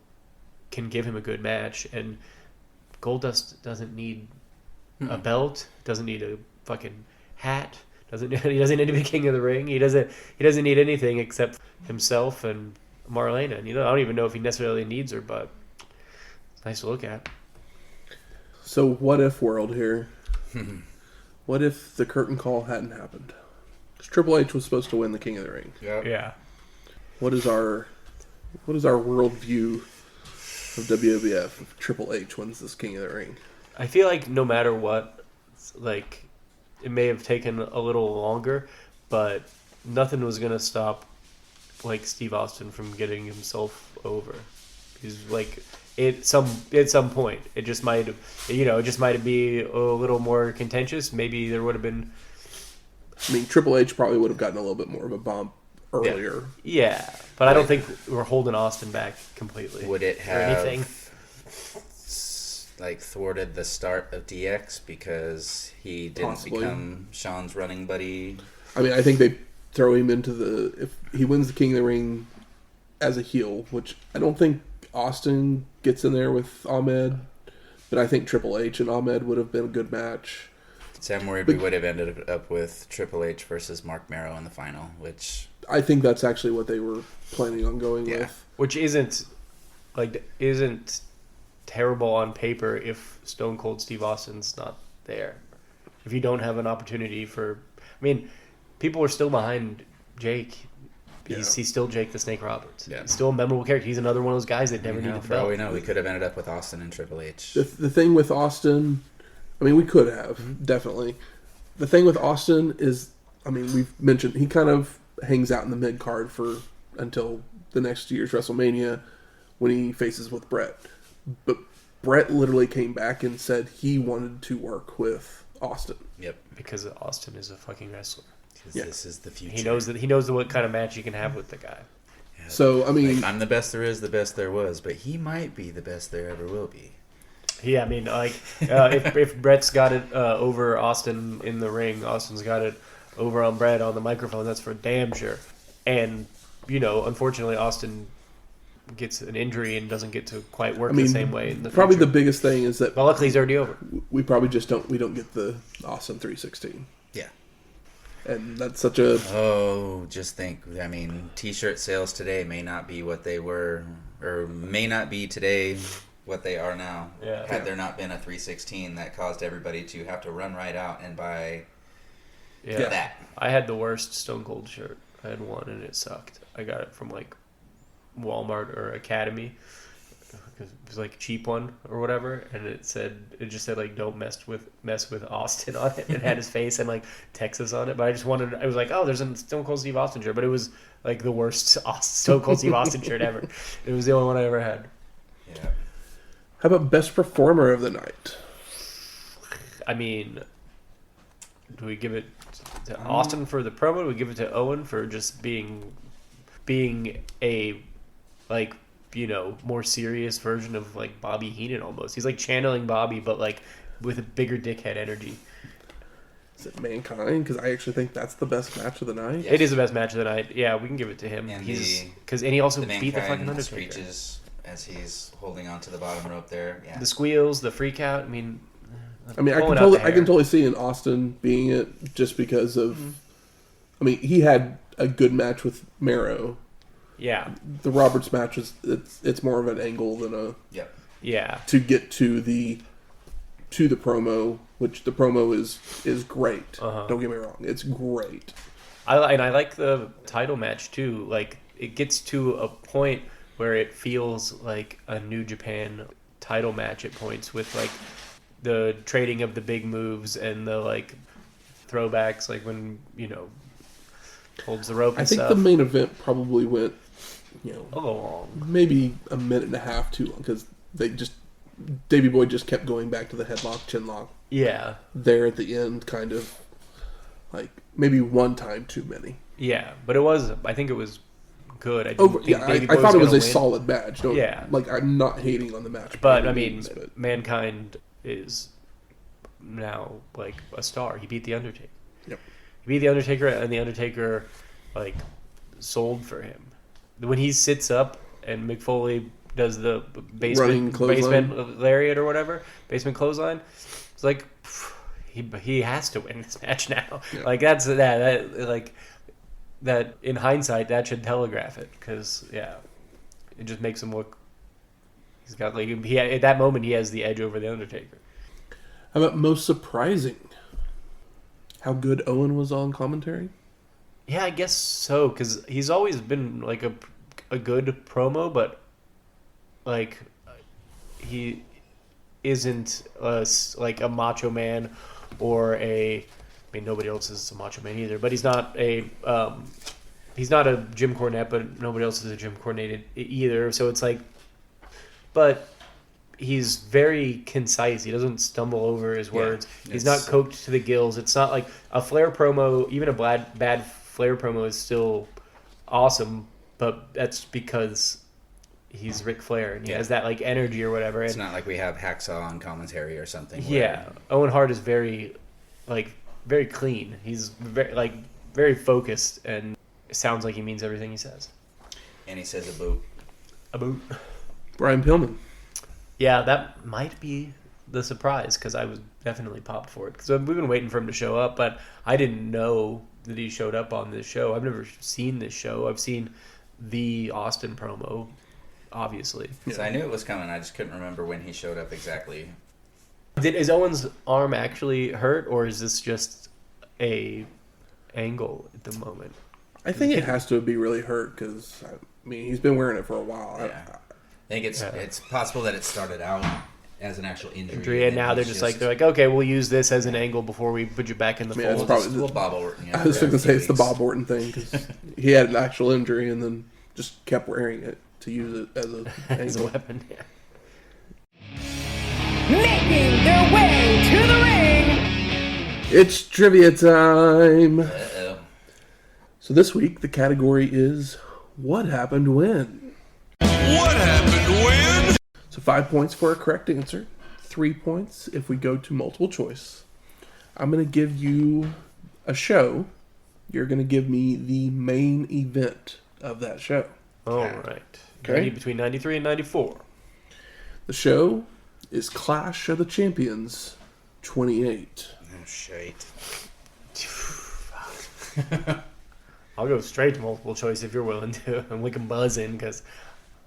can give him a good match, and Goldust doesn't need a belt, doesn't need a fucking hat, he doesn't need to be king of the ring. He doesn't need anything except himself and Marlena. And, you know, I don't even know if he necessarily needs her, but it's nice to look at. So what if world here? What if the curtain call hadn't happened? Because Triple H was supposed to win the King of the Ring. Yep. Yeah. What is our world view of WWF if Triple H wins this King of the Ring? I feel like no matter what, like, it may have taken a little longer, but nothing was going to stop, like, Steve Austin from getting himself over. He's like, at some point, it just might have be a little more contentious. Maybe there would have been. I mean, Triple H probably would have gotten a little bit more of a bump earlier. Yeah, but I don't think we're holding Austin back completely. Would it or have anything? like thwarted the start of DX because he didn't Possibly. become Shawn's running buddy? I mean, I think they throw him into if he wins the King of the Ring as a heel, which I don't think Austin gets in there with Ahmed, but I think Triple H and Ahmed would have been a good match. So I'm worried we would have ended up with Triple H versus Marc Mero in the final, which I think that's actually what they were planning on going with. Which isn't terrible on paper if Stone Cold Steve Austin's not there. If you don't have an opportunity for... I mean, people are still behind Jake. He's still Jake the Snake Roberts. Yeah. He's still a memorable character. He's another one of those guys that never needed the for all belt. we know, we could have ended up with Austin and Triple H. The thing with Austin, I mean, we could have, definitely. The thing with Austin is, I mean, we've mentioned, he kind of hangs out in the mid-card until the next year's WrestleMania when he faces with Brett. But Brett literally came back and said he wanted to work with Austin. Yep. Because Austin is a fucking wrestler. Because this is the future. He knows what kind of match you can have with the guy. Yeah. So, I mean... Like, I'm the best there is, the best there was, but he might be the best there ever will be. Yeah, I mean, like, if Brett's got it over Austin in the ring, Austin's got it over on Brett on the microphone, that's for damn sure. And, you know, unfortunately, Austin gets an injury and doesn't get to quite work the same way in the probably future. the biggest thing is that... Well, luckily, he's already over. We probably just don't get the Austin 316. Yeah. And that's such a... Oh, just think. I mean, T-shirt sales today may not be what they were, or may not be today what they are now. Yeah. Had there not been a 316 that caused everybody to have to run right out and buy that. I had the worst Stone Cold shirt. I had one and it sucked. I got it from like Walmart or Academy. It was like a cheap one or whatever, and it just said like don't mess with Austin on it. It had his face and like Texas on it, but I was like, oh, there's a Stone Cold Steve Austin shirt, but it was like the worst Stone Cold Steve Austin shirt ever. It was the only one I ever had. Yeah. How about best performer of the night? I mean, do we give it to Austin for the promo? Do we give it to Owen for just being a, like, you know, more serious version of like Bobby Heenan almost? He's like channeling Bobby, but like with a bigger dickhead energy. Is it Mankind? Because I actually think that's the best match of the night. It is the best match of the night. Yeah, we can give it to him. And he also beat the fucking Undertaker. Screeches as he's holding onto the bottom rope there. Yeah. The squeals, the freak out. I mean, I can totally see in Austin being it just because of. I mean, he had a good match with Mero. Yeah. The Roberts match it's more of an angle than a. Yep. Yeah. To get to the promo, which the promo is great. Don't get me wrong, it's great. I like the title match too. Like, it gets to a point where it feels like a New Japan title match at points with like the trading of the big moves and the like throwbacks, like when holds the rope and I think stuff. the main event probably went, long. maybe a minute and a half too long because Davey Boy just kept going back to the headlock, chinlock. Yeah. There at the end, kind of like maybe one time too many. Yeah, but I think it was good. I thought it was a solid match. I'm not hating on the match. But I mean, Mankind is now like a star. He beat the Undertaker. Yep. He beat the Undertaker, and the Undertaker like sold for him. When he sits up and Mick Foley does the basement lariat or whatever, basement clothesline, it's like he has to win this match now. Yeah. Like that in hindsight that should telegraph it because it just makes him look. He's got at that moment he has the edge over the Undertaker. How about most surprising? How good Owen was on commentary? Yeah, I guess so because he's always been like a good promo, but like he isn't like a Macho Man or nobody else is a Macho Man either, but he's not a Jim Cornette, but nobody else is a Jim Cornette either. So it's like, but he's very concise. He doesn't stumble over his words. He's not coked to the gills. It's not like a Flair promo. Even a bad Flair promo is still awesome, but that's because he's Ric Flair and he has that like energy or whatever. It's not like we have Hacksaw on commentary or something. Yeah, Owen Hart is very clean. He's very focused and it sounds like he means everything he says. And he says a boot. A boot. Brian Pillman. Yeah, that might be the surprise because I was definitely popped for it because we've been waiting for him to show up, but I didn't know that he showed up on this show. I've never seen this show. I've seen the Austin promo, obviously. So I knew it was coming. I just couldn't remember when he showed up exactly. Is Owen's arm actually hurt, or is this just a angle at the moment? I think it has to be really hurt because he's been wearing it for a while. Yeah. I think it's possible that it started out as an actual injury, and now they're like, okay, we'll use this as an angle before we put you back in the fold. It's probably Bob Orton. I was going to say it's the Bob Orton thing because he had an actual injury and then just kept wearing it to use it as a weapon. Yeah. Making their way to the ring. It's trivia time. Uh-oh. So this week the category is what happened when. What happened when? So 5 points for a correct answer, 3 points if we go to multiple choice. I'm going to give you a show. You're going to give me the main event of that show. All right. Okay. Between 93 and 94. The show is Clash of the Champions 28. Oh, shite. I'll go straight to multiple choice if you're willing to, and we can buzz in because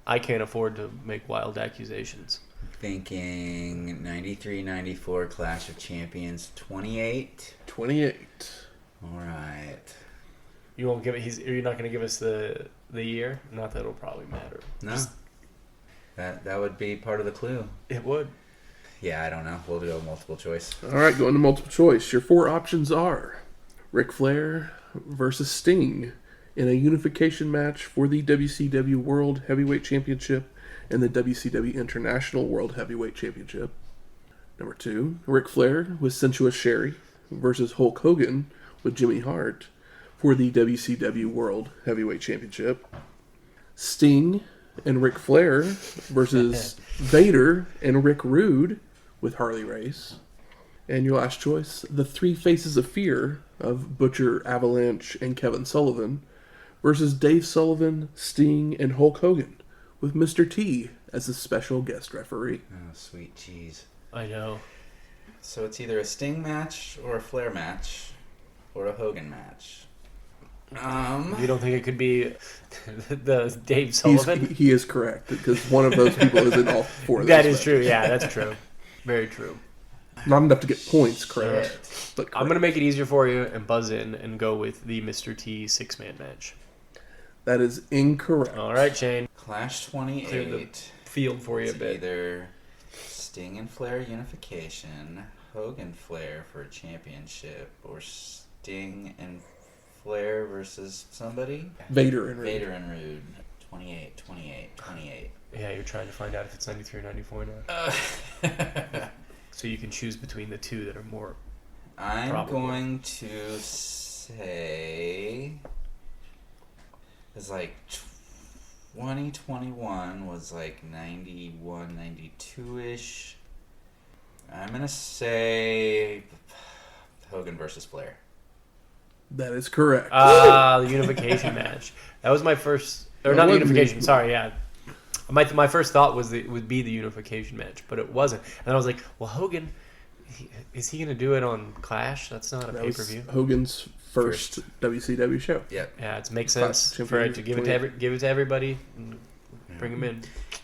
I can't afford to make wild accusations. Thinking 93-94 Clash of Champions 28. 28. All right. You won't give it. You're not going to give us the year. Not that it'll probably matter. No. That would be part of the clue. It would. Yeah, I don't know. We'll go multiple choice. All right, going to multiple choice. Your 4 options are Ric Flair versus Sting in a unification match for the WCW World Heavyweight Championship and the WCW International World Heavyweight Championship. Number 2, Ric Flair with Sensuous Sherry versus Hulk Hogan with Jimmy Hart for the WCW World Heavyweight Championship. Sting and Ric Flair versus Vader and Rick Rude with Harley Race. And your last choice, the 3 Faces of Fear of Butcher, Avalanche, and Kevin Sullivan versus Dave Sullivan, Sting, and Hulk Hogan with Mr. T as a special guest referee. Oh, sweet cheese. I know. So it's either a Sting match or a Flair match or a Hogan match. You don't think it could be the Dave Sullivan? He is correct because one of those people is in all 4 of those. That is true. Yeah, that's true. Very true. Not enough to get points correct. But correct. I'm going to make it easier for you and buzz in and go with the Mr. T 6-man match. That is incorrect. All right, Shane. Clash Clear the 28. field for you a It's bit. either Sting and Flair unification, Hogan Flair for a championship, or Sting and Flair versus somebody? Vader and Rude. Vader and Rude. 28. Yeah, you're trying to find out if it's 93 or 94 now. So you can choose between the two that are more. I'm Probably. going to say it's like 2021 was like 91, 92-ish. I'm going to say Hogan versus Flair. That is correct. The unification match. That was my first, or That not the wasn't unification. me. Sorry, yeah. My first thought was it would be the unification match, but it wasn't. And I was like, well, Hogan, is he going to do it on Clash? That's not a That pay was per view. Hogan's first WCW show. Yep. Yeah, it makes Clash sense for it to give it to everybody, and bring them in.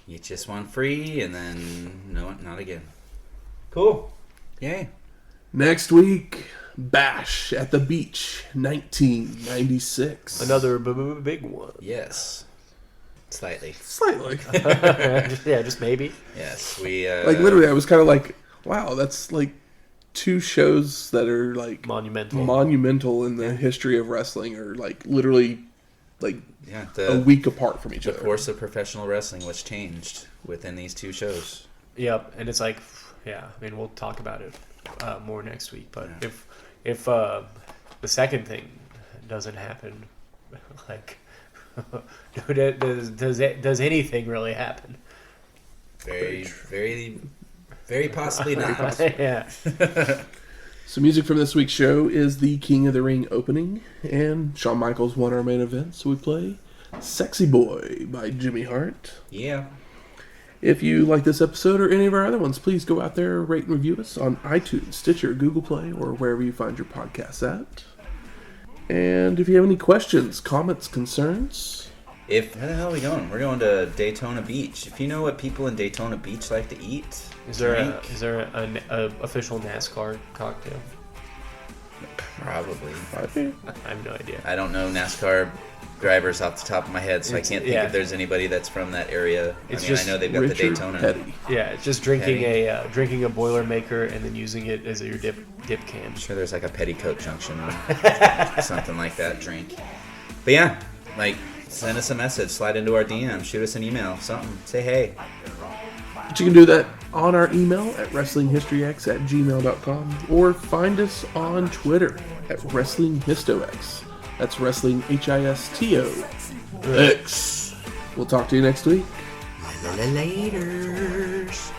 You just won free, and then no, not again. Cool. Yay. Next week, Bash at the Beach, 1996. Another big one. Yes. Slightly. Slightly. just maybe. Yes. We Like, literally, I was kind of like, wow, that's like two shows that are like Monumental. in the history of wrestling, or like literally like yeah, a week apart from each the other. course of professional wrestling was changed within these two shows. Yep, and it's like, yeah. I mean, we'll talk about it more next week. But if the second thing doesn't happen, like, does anything really happen? Very possibly not. Yeah. So music from this week's show is the King of the Ring opening, and Shawn Michaels won our main event, so we play Sexy Boy by Jimmy Hart. Yeah. If you like this episode or any of our other ones, please go out there, rate and review us on iTunes, Stitcher, Google Play, or wherever you find your podcasts at. And if you have any questions, comments, concerns, Where the hell are we going? We're going to Daytona Beach. If you know what people in Daytona Beach like to eat, Is there drink, an official NASCAR cocktail? probably. I think I have no idea. I don't know NASCAR drivers off the top of my head, so I can't think if there's anybody that's from that area. It's I just know they've got Richard the Daytona. Petty. Yeah, it's just drinking a Boilermaker and then using it as your dip can. I'm sure there's like a Petticoat Junction or something like that drink. But yeah, like, send us a message, slide into our DM, shoot us an email, something. Say hey. But you can do that on our email at wrestlinghistoryx@gmail.com, or find us on Twitter at WrestlingHistoX. That's Wrestling HISTOX. We'll talk to you next week. Laters.